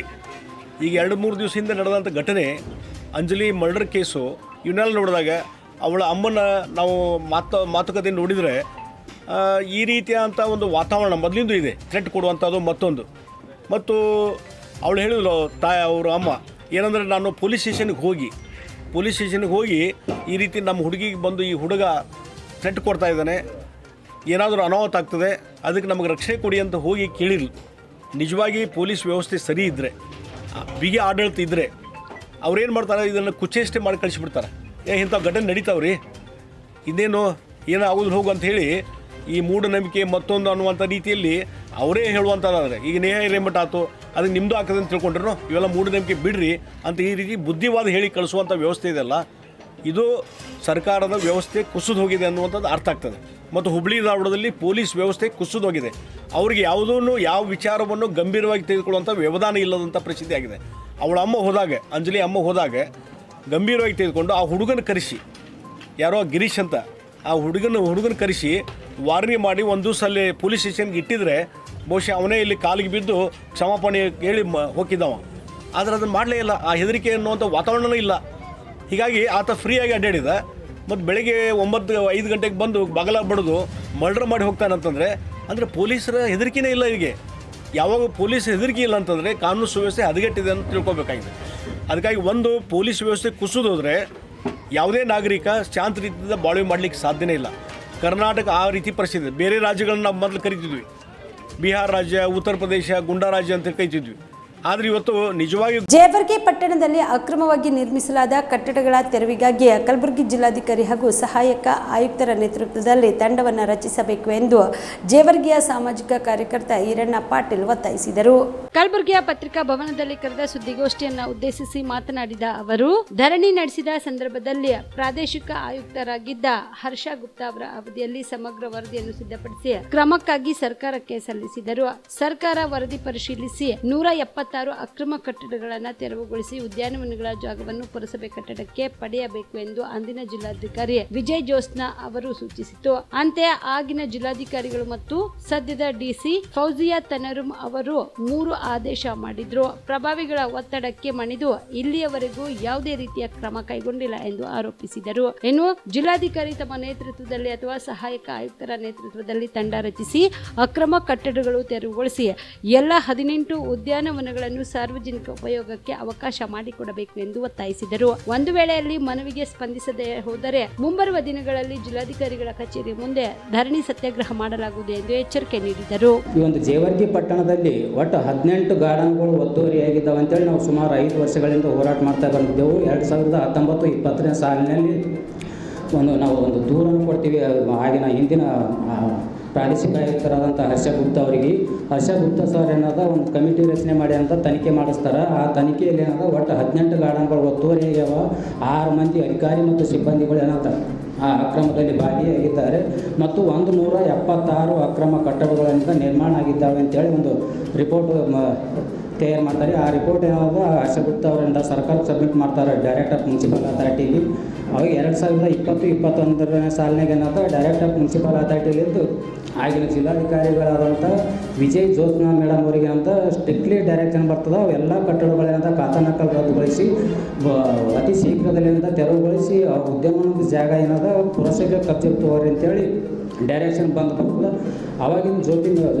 ಈಗ 2-3 ದಿವಸದಿಂದ ನಡೆದಂಥ ಘಟನೆ, ಅಂಜಲಿ ಮರ್ಡರ್ ಕೇಸು, ಇವನ್ನೆಲ್ಲ ನೋಡಿದಾಗ ಅವಳ ಅಮ್ಮನ ನಾವು ಮಾತುಕತೆ ನೋಡಿದರೆ ಈ ರೀತಿಯಾದಂಥ ಒಂದು ವಾತಾವರಣ ಮೊದಲಿಂದ ಇದೆ, ಥ್ರೆಟ್ ಕೊಡುವಂಥದ್ದು ಮತ್ತೊಂದು. ಮತ್ತು ಅವಳು ಹೇಳಿದ್ರು ಅವ್ರ ಅಮ್ಮ ಏನಂದರೆ, ನಾನು ಪೊಲೀಸ್ ಸ್ಟೇಷನ್ಗೆ ಹೋಗಿ ಈ ರೀತಿ ನಮ್ಮ ಹುಡುಗಿಗೆ ಬಂದು ಈ ಹುಡುಗ ಥ್ರೆಟ್ ಕೊಡ್ತಾ ಇದ್ದಾನೆ, ಏನಾದರೂ ಅನಾಹುತ ಆಗ್ತದೆ, ಅದಕ್ಕೆ ನಮಗೆ ರಕ್ಷಣೆ ಕೊಡಿ ಅಂತ ಹೋಗಿ ಕೇಳಿರಲಿ. ನಿಜವಾಗಿ ಪೊಲೀಸ್ ವ್ಯವಸ್ಥೆ ಸರಿ ಇದ್ದರೆ, ಬಿಗಿ ಆಡಳಿತ ಇದ್ದರೆ ಅವ್ರೇನು ಮಾಡ್ತಾರೆ, ಇದನ್ನು ಕುಚ್ಚೇಷ್ಟೇ ಮಾಡಿ ಕಳಿಸಿಬಿಡ್ತಾರೆ. ಇಂಥ ಘಟನೆ ನಡೀತಾವ್ರಿ, ಇದೇನು ಏನೋ ಆಗೋದು ಹೋಗು ಅಂತ ಹೇಳಿ ಈ ಮೂಢನಂಬಿಕೆ ಮತ್ತೊಂದು ಅನ್ನುವಂಥ ರೀತಿಯಲ್ಲಿ ಅವರೇ ಹೇಳುವಂಥದ್ದಾದರೆ, ಈಗ ನೇಹಾ ಹಿರೇಮಠ ಆಯ್ತು ಅದಕ್ಕೆ ನಿಮ್ಮದು ಆಗ್ತದೆ ಅಂತ ತಿಳ್ಕೊಂಡ್ರು, ಇವೆಲ್ಲ ಮೂಢನಂಬಿಕೆ ಬಿಡ್ರಿ ಅಂತ ಈ ರೀತಿ ಬುದ್ಧಿವಾದ ಹೇಳಿ ಕಳಿಸುವಂಥ ವ್ಯವಸ್ಥೆ ಇದೆಯಲ್ಲ, ಇದು ಸರ್ಕಾರದ ವ್ಯವಸ್ಥೆ ಕುಸಿದು ಹೋಗಿದೆ ಅನ್ನುವಂಥದ್ದು ಅರ್ಥ ಆಗ್ತದೆ. ಮತ್ತು ಹುಬ್ಳಿ ಧಾರವಾಡದಲ್ಲಿ ಪೊಲೀಸ್ ವ್ಯವಸ್ಥೆ ಕುಸಿದು ಹೋಗಿದೆ. ಅವ್ರಿಗೆ ಯಾವುದೂ ಯಾವ ವಿಚಾರವನ್ನು ಗಂಭೀರವಾಗಿ ತೆಗೆದುಕೊಳ್ಳುವಂಥ ವ್ಯವಧಾನ ಇಲ್ಲದಂಥ ಪರಿಸ್ಥಿತಿ ಆಗಿದೆ. ಅವಳ ಅಮ್ಮ ಹೋದಾಗ, ಅಂಜಲಿ ಅಮ್ಮ ಹೋದಾಗ ಗಂಭೀರವಾಗಿ ತೆಗೆದುಕೊಂಡು ಆ ಹುಡುಗನ ಕರೆಸಿ, ಯಾರೋ ಗಿರೀಶ್ ಅಂತ ಆ ಹುಡುಗನ ಕರೆಸಿ ವಾರ್ನಿಂಗ್ ಮಾಡಿ ಒಂದು ದಿವಸ ಅಲ್ಲಿ ಪೊಲೀಸ್ ಸ್ಟೇಷನ್ಗೆ ಇಟ್ಟಿದ್ರೆ ಬಹುಶಃ ಅವನೇ ಇಲ್ಲಿ ಕಾಲಿಗೆ ಬಿದ್ದು ಕ್ಷಮಾಪಣೆ ಹೇಳಿ ಹೋಗಿದ್ದವ. ಆದರೆ ಅದನ್ನು ಮಾಡಲೇ ಇಲ್ಲ. ಆ ಹೆದರಿಕೆ ಅನ್ನುವಂಥ ವಾತಾವರಣವೂ ಇಲ್ಲ. ಹೀಗಾಗಿ ಆತ ಫ್ರೀಯಾಗಿ ಅಡ್ಡಾಡಿದ. ಮತ್ತು ಬೆಳಗ್ಗೆ 5 ಗಂಟೆಗೆ ಬಂದು ಬಾಗಲ ಬಡಿದು ಮರ್ಡರ್ ಮಾಡಿ ಹೋಗ್ತಾನಂತಂದರೆ ಅಂದರೆ ಪೊಲೀಸರ ಹೆದರಿಕೆನೇ ಇಲ್ಲ. ಹೀಗೆ ಯಾವಾಗ ಪೊಲೀಸ್ ಹೆದರಿಕೆ ಇಲ್ಲ ಅಂತಂದರೆ ಕಾನೂನು ಸುವ್ಯವಸ್ಥೆ ಹದಗೆಟ್ಟಿದೆ ಅಂತ ತಿಳ್ಕೊಬೇಕಾಗಿದೆ. ಅದಕ್ಕಾಗಿ ಒಂದು ಪೊಲೀಸ್ ವ್ಯವಸ್ಥೆ ಕುಸಿದೋದ್ರೆ ಯಾವುದೇ ನಾಗರಿಕ ಶಾಂತ ರೀತಿಯಿಂದ ಬಾಳ್ವೆ ಮಾಡಲಿಕ್ಕೆ ಸಾಧ್ಯನೇ ಇಲ್ಲ. ಕರ್ನಾಟಕ ಆ ರೀತಿ ಪರಿಸ್ಥಿತಿ. ಬೇರೆ ರಾಜ್ಯಗಳನ್ನ ನಾವು ಮೊದಲು ಕರಿತಿದ್ವಿ, ಬಿಹಾರ ರಾಜ್ಯ, ಉತ್ತರ ಪ್ರದೇಶ, ಗುಂಡಾ ರಾಜ್ಯ ಅಂತ ಕರಿತಿದ್ವಿ. ಆದರೆ ಇವತ್ತು ನಿಜವಾಗಿ ಜೇವರ್ಗಿ ಪಟ್ಟಣದಲ್ಲಿ ಅಕ್ರಮವಾಗಿ ನಿರ್ಮಿಸಲಾದ ಕಟ್ಟಡಗಳ ತೆರವಿಗಾಗಿ ಕಲಬುರಗಿ ಜಿಲ್ಲಾಧಿಕಾರಿ ಹಾಗೂ ಸಹಾಯಕ ಆಯುಕ್ತರ ನೇತೃತ್ವದಲ್ಲಿ ತಂಡವನ್ನು ರಚಿಸಬೇಕು ಎಂದು ಜೇವರ್ಗಿಯ ಸಾಮಾಜಿಕ ಕಾರ್ಯಕರ್ತ ಈರಣ್ಣ ಪಾಟೀಲ್ ಒತ್ತಾಯಿಸಿದರು. ಕಲಬುರಗಿಯ ಪತ್ರಿಕಾ ಭವನದಲ್ಲಿ ಕರೆದ ಸುದ್ದಿಗೋಷ್ಠಿಯನ್ನು ಉದ್ದೇಶಿಸಿ ಮಾತನಾಡಿದ ಅವರು, ಧರಣಿ ನಡೆಸಿದ ಸಂದರ್ಭದಲ್ಲಿ ಪ್ರಾದೇಶಿಕ ಆಯುಕ್ತರಾಗಿದ್ದ ಹರ್ಷ ಗುಪ್ತಾ ಅವರ ಅವಧಿಯಲ್ಲಿ ಸಮಗ್ರ ವರದಿಯನ್ನು ಸಿದ್ಧಪಡಿಸಿ ಕ್ರಮಕ್ಕಾಗಿ ಸರ್ಕಾರಕ್ಕೆ ಸಲ್ಲಿಸಿದರು. ಸರ್ಕಾರ ವರದಿ ಪರಿಶೀಲಿಸಿ 176 ಅಕ್ರಮ ಕಟ್ಟಡಗಳನ್ನು ತೆರವುಗೊಳಿಸಿ ಉದ್ಯಾನವನಗಳ ಜಾಗವನ್ನು ಪುರಸಭೆ ಕಟ್ಟಡಕ್ಕೆ ಪಡೆಯಬೇಕು ಎಂದು ಅಂದಿನ ಜಿಲ್ಲಾಧಿಕಾರಿ ವಿಜಯ್ ಜೋತ್ಸ್ನಾ ಅವರು ಸೂಚಿಸಿತು. ಅಂತೆಯೇ ಆಗಿನ ಜಿಲ್ಲಾಧಿಕಾರಿಗಳು ಮತ್ತು ಸದ್ಯದ ಡಿಸಿ ಫೌಜಿಯಾ ತನರುಮ್ ಅವರು 3 ಆದೇಶ ಮಾಡಿದ್ರು. ಪ್ರಭಾವಿಗಳ ಒತ್ತಡಕ್ಕೆ ಮಣಿದು ಇಲ್ಲಿಯವರೆಗೂ ಯಾವುದೇ ರೀತಿಯ ಕ್ರಮ ಕೈಗೊಂಡಿಲ್ಲ ಎಂದು ಆರೋಪಿಸಿದರು. ಇನ್ನು ಜಿಲ್ಲಾಧಿಕಾರಿ ತಮ್ಮ ನೇತೃತ್ವದಲ್ಲಿ ಅಥವಾ ಸಹಾಯಕ ಆಯುಕ್ತರ ನೇತೃತ್ವದಲ್ಲಿ ತಂಡ ರಚಿಸಿ ಅಕ್ರಮ ಕಟ್ಟಡಗಳು ತೆರವುಗೊಳಿಸಿ ಎಲ್ಲ 18 ಉದ್ಯಾನವನಗಳನ್ನು ಸಾರ್ವಜನಿಕ ಉಪಯೋಗಕ್ಕೆ ಅವಕಾಶ ಮಾಡಿಕೊಡಬೇಕು ಎಂದು ಒತ್ತಾಯಿಸಿದರು. ಒಂದು ವೇಳೆಯಲ್ಲಿ ಮನವಿಗೆ ಸ್ಪಂದಿಸದೆ ಹೋದರೆ ಮುಂಬರುವ ದಿನಗಳಲ್ಲಿ ಜಿಲ್ಲಾಧಿಕಾರಿಗಳ ಕಚೇರಿ ಮುಂದೆ ಧರಣಿ ಸತ್ಯಾಗ್ರಹ ಮಾಡಲಾಗುವುದು ಎಂದು ಎಚ್ಚರಿಕೆ ನೀಡಿದರು. ಈ ಒಂದು ಜೇವರ್ಗಿ ಪಟ್ಟಣದಲ್ಲಿ ಒಟ್ಟು 18 ಗಾರ್ಡನ್ಗಳು ಒತ್ತುವರಿಯಾಗಿದ್ದಾವೆ ಅಂತೇಳಿ ನಾವು ಸುಮಾರು 5 ವರ್ಷಗಳಿಂದ ಹೋರಾಟ ಮಾಡ್ತಾ ಬಂದಿದ್ದೆವು. 2019-20 ಸಾಲಿನಲ್ಲಿ ನಾವು ಒಂದು ದೂರನ್ನು ಕೊಡ್ತೀವಿ. ಆಗಿನ ಹಿಂದಿನ ಪ್ರಾದೇಶಿಕ ಆಯುಕ್ತರಾದಂಥ ಹರ್ಷ ಗುಪ್ತಾ ಅವರಿಗೆ. ಹರ್ಷ ಗುಪ್ತಾ ಸರ್ ಏನದ ಒಂದು ಕಮಿಟಿ ರಚನೆ ಮಾಡಿ ಅಂತ ತನಿಖೆ ಮಾಡಿಸ್ತಾರೆ. ಆ ತನಿಖೆಯಲ್ಲಿ ಏನದ ಒಟ್ಟು 18 ಗಾರ್ಡನ್ಗಳು ಒತ್ತುವರಿ ಆಗ್ಯಾವ. 6 ಮಂದಿ ಅಧಿಕಾರಿ ಮತ್ತು ಸಿಬ್ಬಂದಿಗಳು ಏನಂತ ಆ ಅಕ್ರಮದಲ್ಲಿ ಭಾಗಿಯಾಗಿದ್ದಾರೆ ಮತ್ತು 176 ಅಕ್ರಮ ಕಟ್ಟಡಗಳಿಂದ ನಿರ್ಮಾಣ ಆಗಿದ್ದಾವೆ ಅಂತೇಳಿ ಒಂದು ರಿಪೋರ್ಟ್ ತಯಾರು ಮಾಡ್ತಾರೆ. ಆ ರಿಪೋರ್ಟ್ ಏನಾದರೂ ಹರ್ಷ ಗುಪ್ತಾ ಅವರಿಂದ ಸರ್ಕಾರಕ್ಕೆ ಸಬ್ಮಿಟ್ ಮಾಡ್ತಾರೆ, ಡೈರೆಕ್ಟ್ ಆಫ್ ಮುನ್ಸಿಪಲ್ ಅಥಾರಿಟಿಗೆ. ಅವಾಗ 2020-21 ಸಾಲಿನಾಗ ಏನಾದ ಡೈರೆಕ್ಟ್ ಆಫ್ ಮುನ್ಸಿಪಲ್ ಅಥಾರಿಟಿಲಿದ್ದು ಆಗಿನ ಜಿಲ್ಲಾಧಿಕಾರಿಗಳಾದಂಥ ವಿಜಯ್ ಜೋತ್ಸ್ನಾ ಮೇಡಮ್ ಅವರಿಗೆ ಅಂತ ಸ್ಟ್ರಿಕ್ಟ್ಲಿ ಡೈರೆಕ್ಷನ್ ಬರ್ತದೆ. ಅವೆಲ್ಲ ಕಟ್ಟಡಗಳೇನಂತ ಖಾತಾನಕಲ್ ರದ್ದುಗೊಳಿಸಿ ಅತಿ ಶೀಘ್ರದಲ್ಲಿ ಅಂತ ತೆರವುಗೊಳಿಸಿ ಉದ್ಯಮದ ಜಾಗ ಏನದ ಪುರಸಭೆ ಕಬ್ಜೆ ತಗೋರಿ ಅಂತೇಳಿ ಡೈರೆಕ್ಷನ್ ಬರ್ತದೆ. ಆವಾಗಿನ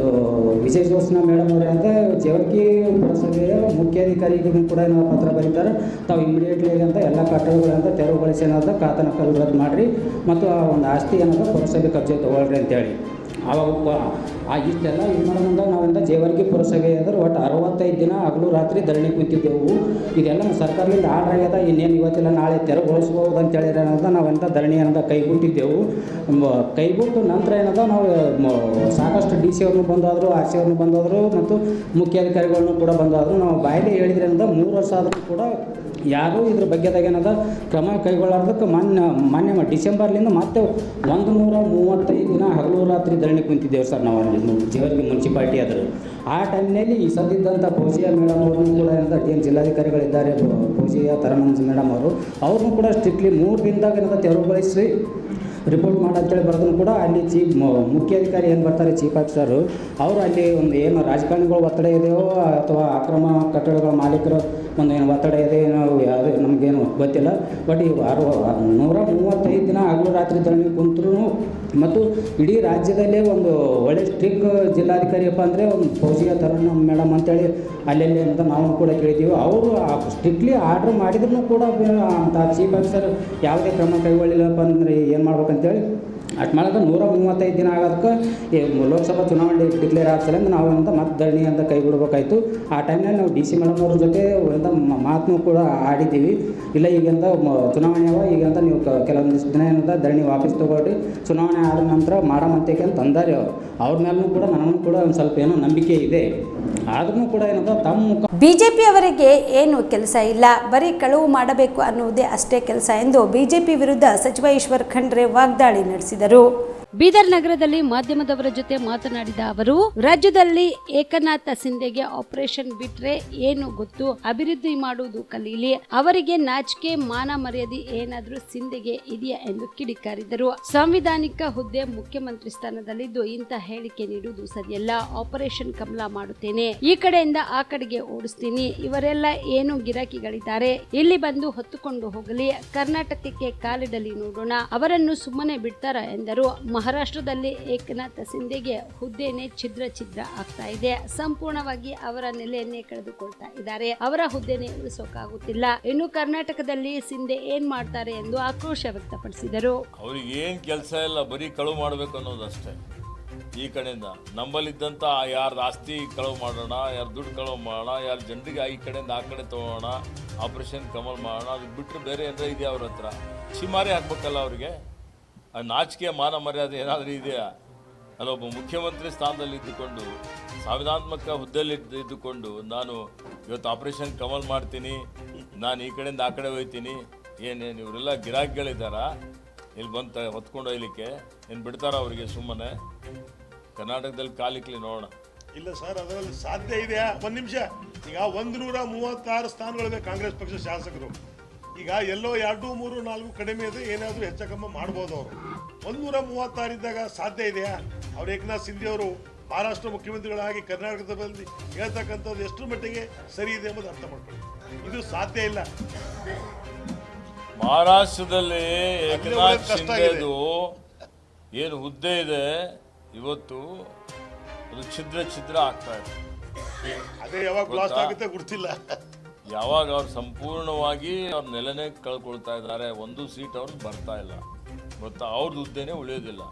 ವಿಜಯ್ ಜೋತ್ಸ್ನಾ ಮೇಡಮ್ ಅವರಂತ ಜೇವರ್ಗಿ ಪುರಸಭೆಯ ಮುಖ್ಯಾಧಿಕಾರಿಗೂ ಕೂಡ ಪತ್ರ ಬರೀತಾರೆ. ತಾವು ಇಮಿಡಿಯೇಟ್ಲಿ ಅಂತ ಎಲ್ಲ ಕಟ್ಟಡಗಳಂತ ತೆರವುಗೊಳಿಸಿ ಏನಾದ ಖಾತಾನಕಲ್ ರದ್ದು ಮಾಡಿರಿ ಮತ್ತು ಆ ಒಂದು ಆಸ್ತಿ ಏನಾದ ಪುರಸಭೆ ಕಬ್ಜೆ ತೊಗೊಳ್ರಿ ಅಂತೇಳಿ. ಆವಾಗ ಇಷ್ಟೆಲ್ಲ ಇದು ಮಾಡೋದ್ರಿಂದ ನಾವಿಂದ ಜೇವರ್ಗಿ ಪುರಸಭೆ ಅಂದ್ರೆ ಒಟ್ಟು 65 ದಿನ ಹಗಲು ರಾತ್ರಿ ಧರಣಿ ಕುಂತಿದ್ದೆವು. ಇದೆಲ್ಲ ಸರ್ಕಾರದಿಂದ ಆರ್ಡರ್ ಆಗ್ಯದ, ಇನ್ನೇನು ಇವತ್ತೆಲ್ಲ ನಾಳೆ ತೆರವುಗೊಳಿಸ್ಬೋದು ಅಂತೇಳಿ ಏನದ ನಾವೆಂತ ಧರಣಿ ಏನದ ಕೈಬಿಟ್ಟಿದ್ದೆವು. ಕೈಬಿಟ್ಟು ನಂತರ ಏನದ ನಾವು ಸಾಕಷ್ಟು ಡಿ ಸಿ ಅವ್ರನ್ನೂ ಬಂದಾದರು, ಆರ್ ಸಿ ಅವ್ರನ್ನೂ ಬಂದಾದರು ಮತ್ತು ಮುಖ್ಯಾಧಿಕಾರಿಗಳನ್ನು ಕೂಡ ಬಂದಾದರು. ನಾವು ಬಾಯಲ್ಲಿ ಹೇಳಿದ್ರಿಂದ 3 ವರ್ಷ ಆದರೂ ಕೂಡ ಯಾರೂ ಇದ್ರ ಬಗ್ಗೆದಾಗ ಏನದ ಕ್ರಮ ಕೈಗೊಳ್ಳಾರ್ದಕ್ಕೆ ಮೊನ್ನೆ ಡಿಸೆಂಬರ್ಲಿಂದ ಮತ್ತೆ 135 ದಿನ ಹಗಲು ರಾತ್ರಿ ಧರಣಿ ಕುಂತಿದ್ದೇವೆ ಸರ್ ನಾವು ಅಲ್ಲಿ ಜೇವರ್ಗಿ ಮುನ್ಸಿಪಾಲ್ಟಿ ಆದರು. ಆ ಟೈಮ್ನಲ್ಲಿ ಈ ಸದ್ದಿದ್ದಂಥ ಫೌಜಿಯಾ ಮೇಡಮ್ ಅವ್ರನ್ನೂ ಕೂಡ ಏನಂತ ಏನು ಜಿಲ್ಲಾಧಿಕಾರಿಗಳಿದ್ದಾರೆ ಫೌಜಿಯಾ ತರಮಂಜ್ ಮೇಡಮ್ ಅವ್ರನ್ನೂ ಕೂಡ ಸ್ಟ್ರಿಕ್ಟ್ಲಿ 3 ದಿನದಾಗ ಏನಂತ ತೆರವುಗೊಳಿಸಿ ರಿಪೋರ್ಟ್ ಮಾಡಂತೇಳಿ ಬರೋದನ್ನು ಕೂಡ ಅಲ್ಲಿ ಮುಖ್ಯಾಧಿಕಾರಿ ಏನು ಬರ್ತಾರೆ ಚೀಫ್ ಆಫೀಸರು ಅವರು ಅಲ್ಲಿ ಒಂದು ಏನು ರಾಜಕಾರಣಿಗಳು ಒತ್ತಡ ಇದೆಯೋ ಅಥವಾ ಅಕ್ರಮ ಕಟ್ಟಡಗಳ ಮಾಲೀಕರು ಒಂದು ಏನು ಒತ್ತಡ ಇದೆ ಯಾವುದು ನಮಗೇನು ಗೊತ್ತಿಲ್ಲ. ಬಟ್ ಈ 135 ದಿನ ಹಗಲು ರಾತ್ರಿ ಧರಣಿ ಕುಂತರೂ ಮತ್ತು ಇಡೀ ರಾಜ್ಯದಲ್ಲೇ ಒಂದು ಒಳ್ಳೆ ಸ್ಟ್ರಿಕ್ ಜಿಲ್ಲಾಧಿಕಾರಿಯಪ್ಪ ಅಂದರೆ ಒಂದು ಫೌಜಿಯಾ ತರನ್ ಮೇಡಮ್ ಅಂತೇಳಿ ಅಲ್ಲೆಲ್ಲಿ ಅಂತ ನಾವು ಕೂಡ ಕೇಳಿದ್ದೀವಿ. ಅವರು ಸ್ಟ್ರಿಕ್ಟ್ಲಿ ಆರ್ಡ್ರ್ ಮಾಡಿದ್ರೂ ಕೂಡ ಅಂತ ಚೀಫ್ ಆಫೀಸರ್ ಯಾವುದೇ ಕ್ರಮ ಕೈಗೊಳ್ಳಿಲ್ಲಪ್ಪ ಅಂದರೆ ಏನು ಮಾಡ್ಬೇಕಂತೇಳಿ ಅಷ್ಟು ಮಾಡೋದು 135 ದಿನ ಆಗೋದಕ್ಕೆ ಲೋಕಸಭಾ ಚುನಾವಣೆ ಡಿಕ್ಲೇರ್ ಆಗ್ಸಲಿಂದ ನಾವು ಅಂತ ಮತ್ತೆ ಧರಣಿ ಅಂತ ಕೈ ಬಿಡಬೇಕಾಯ್ತು. ಆ ಟೈಮ್ನಲ್ಲಿ ನಾವು ಡಿ ಸಿ ಮೇಡಮ್ ಅವ್ರ ಜೊತೆ ಅಂತ ಮಾತನ್ನು ಕೂಡ ಆಡಿದ್ದೀವಿ. ಇಲ್ಲ ಈಗಂತ ಚುನಾವಣೆ ಅವ ಈಗಂತ ನೀವು ಕೆಲವೊಂದಿಷ್ಟು ದಿನ ಏನಂತ ಧರಣಿ ವಾಪಸ್ ತೊಗೊಳ್ರಿ, ಚುನಾವಣೆ ಆದ ನಂತರ ಮಾಡಮಂತೇಕೆ ಅಂತ ಅಂದಾರೆ ಅವ್ರ ಮೇಲೂ ಕೂಡ ನನಗೂ ಕೂಡ ಒಂದು ಸ್ವಲ್ಪ ಏನೋ ನಂಬಿಕೆ ಇದೆ. ಆದ್ರೂ ಕೂಡ ಏನಂತ ತಮ್ಮ ಬಿಜೆಪಿ ಅವರಿಗೆ ಏನು ಕೆಲಸ ಇಲ್ಲ, ಬರೀ ಕಳುವು ಮಾಡಬೇಕು ಅನ್ನುವುದೇ ಅಷ್ಟೇ ಕೆಲಸ ಎಂದು ಬಿಜೆಪಿ ವಿರುದ್ಧ ಸಚಿವ ಈಶ್ವರ್ ಖಂಡ್ರೆ ವಾಗ್ದಾಳಿ ನಡೆಸಿದರು. ಬೀದರ್ ನಗರದಲ್ಲಿ ಮಾಧ್ಯಮದವರ ಜೊತೆ ಮಾತನಾಡಿದ ಅವರು, ರಾಜ್ಯದಲ್ಲಿ ಏಕನಾಥ ಸಿಂಧೆಗೆ ಆಪರೇಷನ್ ಬಿಟ್ರೆ ಏನು ಗೊತ್ತು, ಅಭಿವೃದ್ಧಿ ಮಾಡುವುದು ಕಲೀಲಿ, ಅವರಿಗೆ ನಾಚಿಕೆ ಮಾನ ಮರ್ಯಾದೆ ಏನಾದ್ರೂ ಸಿಂಧೆಗೆ ಇದೆಯಾ ಎಂದು ಕಿಡಿಕಾರಿದರು. ಸಾಂವಿಧಾನಿಕ ಹುದ್ದೆ ಮುಖ್ಯಮಂತ್ರಿ ಸ್ಥಾನದಲ್ಲಿದ್ದು ಇಂಥ ಹೇಳಿಕೆ ನೀಡುವುದು ಸರಿಯಲ್ಲ. ಆಪರೇಷನ್ ಕಮಲ ಮಾಡುತ್ತೇನೆ, ಈ ಕಡೆಯಿಂದ ಆ ಕಡೆಗೆ ಓಡಿಸ್ತೀನಿ, ಇವರೆಲ್ಲ ಏನು ಗಿರಾಕಿಗಳಿದ್ದಾರೆ, ಇಲ್ಲಿ ಬಂದು ಹೊತ್ತುಕೊಂಡು ಹೋಗಲಿ, ಕರ್ನಾಟಕಕ್ಕೆ ಕಾಲಿಡಲಿ, ನೋಡೋಣ ಅವರನ್ನು ಸುಮ್ಮನೆ ಬಿಡ್ತಾರ ಎಂದರು. ಮಹಾರಾಷ್ಟ್ರದಲ್ಲಿ ಏಕನಾಥ ಸಿಂಧೆಗೆ ಹುದ್ದೆನೇ ಛಿದ್ರ ಆಗ್ತಾ ಇದೆ. ಸಂಪೂರ್ಣವಾಗಿ ಅವರ ನೆಲೆಯನ್ನೇ ಕಳೆದುಕೊಳ್ತಾ ಇದ್ದಾರೆ. ಅವರ ಹುದ್ದೆನೇ ಉಳಿಸೋಕಾಗುತ್ತಿಲ್ಲ. ಇನ್ನು ಕರ್ನಾಟಕದಲ್ಲಿ ಸಿಂಧೆ ಏನ್ ಮಾಡ್ತಾರೆ ಎಂದು ಆಕ್ರೋಶ ವ್ಯಕ್ತಪಡಿಸಿದರು. ಅವ್ರಿಗೆ ಏನ್ ಕೆಲಸ ಇಲ್ಲ, ಬರೀ ಕಳು ಮಾಡಬೇಕು ಅನ್ನೋದಷ್ಟೇ. ಈ ಕಡೆಯಿಂದ ನಮ್ಮಲ್ಲಿದ್ದಂಥ ಯಾರ್ದು ಆಸ್ತಿ ಕಳವು ಮಾಡೋಣ, ಯಾರು ದುಡ್ಡು ಕಳವು ಮಾಡೋಣ, ಯಾರು ಜನರಿಗೆ ಈ ಕಡೆಯಿಂದ ಆ ಕಡೆ ತೊಗೊಳ್ಳೋಣ, ಆಪ್ರೇಷನ್ ಕಮಲ್ ಮಾಡೋಣ, ಅದಕ್ಕೆ ಬಿಟ್ಟರೆ ಬೇರೆ ಏನಾರ ಇದೆಯಾ ಅವ್ರ ಹತ್ರ? ಚಿಮಾರಿ ಹಾಕ್ಬೇಕಲ್ಲ ಅವ್ರಿಗೆ. ನಾಚಿಕೆ ಮಾನ ಮರ್ಯಾದೆ ಏನಾದರೂ ಇದೆಯಾ? ಅಲ್ಲೊಬ್ಬ ಮುಖ್ಯಮಂತ್ರಿ ಸ್ಥಾನದಲ್ಲಿ ಇದ್ದುಕೊಂಡು, ಸಂವಿಧಾನಾತ್ಮಕ ಹುದ್ದೆಯಲ್ಲಿ ಇದ್ದುಕೊಂಡು ನಾನು ಇವತ್ತು ಆಪ್ರೇಷನ್ ಕಮಲ್ ಮಾಡ್ತೀನಿ, ನಾನು ಈ ಕಡೆಯಿಂದ ಆ ಕಡೆ ಹೋಗ್ತೀನಿ, ಏನೇನು ಇವರೆಲ್ಲ ಗಿರಾಕಿಗಳಿದ್ದಾರಾ ಇಲ್ಲಿ ಬಂತ ಹೊತ್ಕೊಂಡು ಹೋಗ್ಲಿಕ್ಕೆ? ಏನು ಬಿಡ್ತಾರ ಅವರಿಗೆ ಸುಮ್ಮನೆ? ಕರ್ನಾಟಕದಲ್ಲಿ ಕಾಲಿಕ್ಲಿ ನೋಡೋಣ. ಇಲ್ಲ ಸರ್, ಅದರಲ್ಲಿ ಸಾಧ್ಯ ಇದೆಯಾ? ಒಂದು ನಿಮಿಷ. ಈಗ 136 ಸ್ಥಾನಗಳಿದೆ ಕಾಂಗ್ರೆಸ್ ಪಕ್ಷ ಶಾಸಕರು. ಈಗ ಎಲ್ಲೋ 2, 3, 4 ಕಡಿಮೆ ಇದೆ, ಏನಾದರೂ ಹೆಚ್ಚಕಮ್ಮ ಮಾಡ್ಬೋದು ಅವರು. 136 ಇದ್ದಾಗ ಸಾಧ್ಯ ಇದೆಯಾ? ಅವ್ರು ಏಕನಾಥ್ ಶಿಂದೆ ಅವರು ಮಹಾರಾಷ್ಟ್ರ ಮುಖ್ಯಮಂತ್ರಿಗಳಾಗಿ ಕರ್ನಾಟಕದಲ್ಲಿ ಹೇಳ್ತಕ್ಕಂಥದ್ದು ಎಷ್ಟರ ಮಟ್ಟಿಗೆ ಸರಿ ಇದೆ ಎಂಬುದು ಅರ್ಥ ಮಾಡ್ಕೊಳ್ಳಿ. ಇದು ಸಾಧ್ಯ ಇಲ್ಲ. ಮಹಾರಾಷ್ಟ್ರದಲ್ಲಿ ಏಕನಾಥ್ ಶಿಂದೆದು ಏನು ಹುದ್ದೆ ಇದೆ ಇವತ್ತು, ಅದು ಛಿದ್ರ ಆಗ್ತಾ ಇದೆ. ಅದೇ ಯಾವಾಗ ಬ್ಲಾಸ್ಟ್ ಆಗುತ್ತೆ ಗೊತ್ತಿಲ್ಲ. ಯಾವಾಗ ಅವ್ರು ಸಂಪೂರ್ಣವಾಗಿ ಅವ್ರ ನೆಲೆನೇ ಕಳ್ಕೊಳ್ತಾ ಇದ್ದಾರೆ, ಒಂದು ಸೀಟ್ ಅವ್ರಿಗೆ ಬರ್ತಾ ಇಲ್ಲ ಗೊತ್ತಾ? ಅವ್ರದ್ದು ಹುದ್ದೆನೇ ಉಳಿಯೋದಿಲ್ಲ.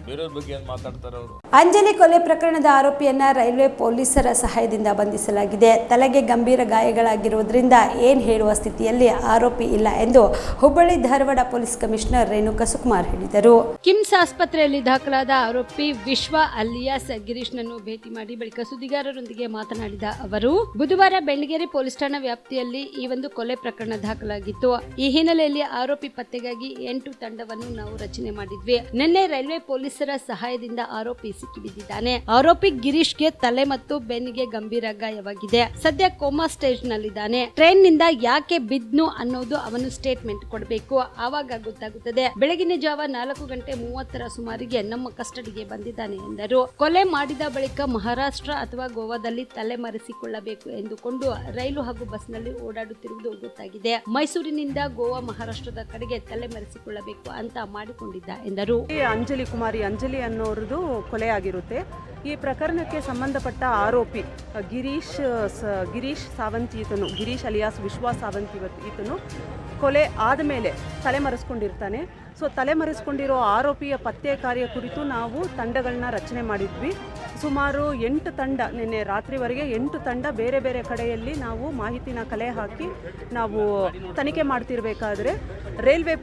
ಬೇರೆಯವ್ರ ಬಗ್ಗೆ ಏನು ಮಾತಾಡ್ತಾರೆ ಅವರು? ಅಂಜಲಿ ಕೊಲೆ ಪ್ರಕರಣದ ಆರೋಪಿಯನ್ನ ರೈಲ್ವೆ ಪೊಲೀಸರ ಸಹಾಯದಿಂದ ಬಂಧಿಸಲಾಗಿದೆ. ತಲೆಗೆ ಗಂಭೀರ ಗಾಯಗಳಾಗಿರುವುದರಿಂದ ಏನು ಹೇಳುವ ಸ್ಥಿತಿಯಲ್ಲಿ ಆರೋಪಿ ಇಲ್ಲ ಎಂದು ಹುಬ್ಬಳ್ಳಿ ಧಾರವಾಡ ಪೊಲೀಸ್ ಕಮಿಷನರ್ ರೇಣುಕಾ ಸುಕುಮಾರ್ ಹೇಳಿದರು. ಕಿಮ್ಸ್ ಆಸ್ಪತ್ರೆಯಲ್ಲಿ ದಾಖಲಾದ ಆರೋಪಿ ವಿಶ್ವ ಅಲಿಯಾಸ್ ಗಿರೀಶ್ನನ್ನು ಭೇಟಿ ಮಾಡಿ ಬಳಿಕ ಸುದ್ದಿಗಾರರೊಂದಿಗೆ ಮಾತನಾಡಿದ ಅವರು, ಬುಧವಾರ ಬೆಳ್ಳಿಗೆರೆ ಪೊಲೀಸ್ ಠಾಣಾ ವ್ಯಾಪ್ತಿಯಲ್ಲಿ ಈ ಒಂದು ಕೊಲೆ ಪ್ರಕರಣ ದಾಖಲಾಗಿತ್ತು. ಈ ಹಿನ್ನೆಲೆಯಲ್ಲಿ ಆರೋಪಿ ಪತ್ತೆಗಾಗಿ 8 ತಂಡವನ್ನು ನಾವು ರಚನೆ ಮಾಡಿದ್ವಿ. ನಿನ್ನೆ ರೈಲ್ವೆ ಪೊಲೀಸರ ಸಹಾಯದಿಂದ ಆರೋಪಿ ಸಿಕ್ಕಿಬಿದ್ದಿದ್ದಾನೆ. ಆರೋಪಿ ಗಿರೀಶ್ಗೆ ತಲೆ ಮತ್ತು ಬೆನ್ನಿಗೆ ಗಂಭೀರ ಗಾಯವಾಗಿದೆ. ಸದ್ಯ ಕೋಮಾ ಸ್ಟೇಜ್ ನಲ್ಲಿದ್ದಾನೆ. ಟ್ರೈನ್ ನಿಂದ ಯಾಕೆ ಬಿದ್ನು ಅನ್ನೋದು ಅವನು ಸ್ಟೇಟ್ಮೆಂಟ್ ಕೊಡಬೇಕು, ಆವಾಗ ಗೊತ್ತಾಗುತ್ತದೆ. ಬೆಳಗಿನ ಜಾವ 4:30 ಸುಮಾರಿಗೆ ನಮ್ಮ ಕಸ್ಟಡಿಗೆ ಬಂದಿದ್ದಾನೆ ಎಂದರು. ಕೊಲೆ ಮಾಡಿದ ಬಳಿಕ ಮಹಾರಾಷ್ಟ್ರ ಅಥವಾ ಗೋವಾದಲ್ಲಿ ತಲೆ ಮರೆಸಿಕೊಳ್ಳಬೇಕು ಎಂದುಕೊಂಡು ರೈಲು ಹಾಗೂ ಬಸ್ನಲ್ಲಿ ಓಡಾಡುತ್ತಿರುವುದು ಗೊತ್ತಾಗಿದೆ. ಮೈಸೂರಿನಿಂದ ಗೋವಾ ಮಹಾರಾಷ್ಟ್ರದ ಕಡೆಗೆ ತಲೆ ಮರೆಸಿಕೊಳ್ಳಬೇಕು ಅಂತ ಮಾಡಿಕೊಂಡಿದ್ದ ಎಂದರು. ಅಂಜಲಿ ಅನ್ನೋರದು ಕೊಲೆ ಆಗಿರುತ್ತೆ. ಈ ಪ್ರಕರಣಕ್ಕೆ ಸಂಬಂಧಪಟ್ಟ ಆರೋಪಿ ಗಿರೀಶ್ ಸಾವಂತ್ ಈತನು, ಗಿರೀಶ್ ಅಲಿಯಾಸ್ ವಿಶ್ವ ಸಾವಂತ್ ಈತನು ಕೊಲೆ ಆದಮೇಲೆ ತಲೆಮರೆಸ್ಕೊಂಡಿರ್ತಾನೆ. ಸೊ ತಲೆಮರೆಸ್ಕೊಂಡಿರೋ ಆರೋಪಿಯ ಪತ್ತೆ ಕಾರ್ಯ ಕುರಿತು ನಾವು ತಂಡಗಳನ್ನ ರಚನೆ ಮಾಡಿದ್ವಿ. ಸುಮಾರು 8 ತಂಡ, ನಿನ್ನೆ ರಾತ್ರಿವರೆಗೆ 8 ತಂಡ ಬೇರೆ ಬೇರೆ ಕಡೆಯಲ್ಲಿ ನಾವು ಮಾಹಿತಿನ ಕಲೆ ಹಾಕಿ ನಾವು ತನಿಖೆ ಮಾಡ್ತಿರ್ಬೇಕಾದ್ರೆ ರೈಲ್ವೆ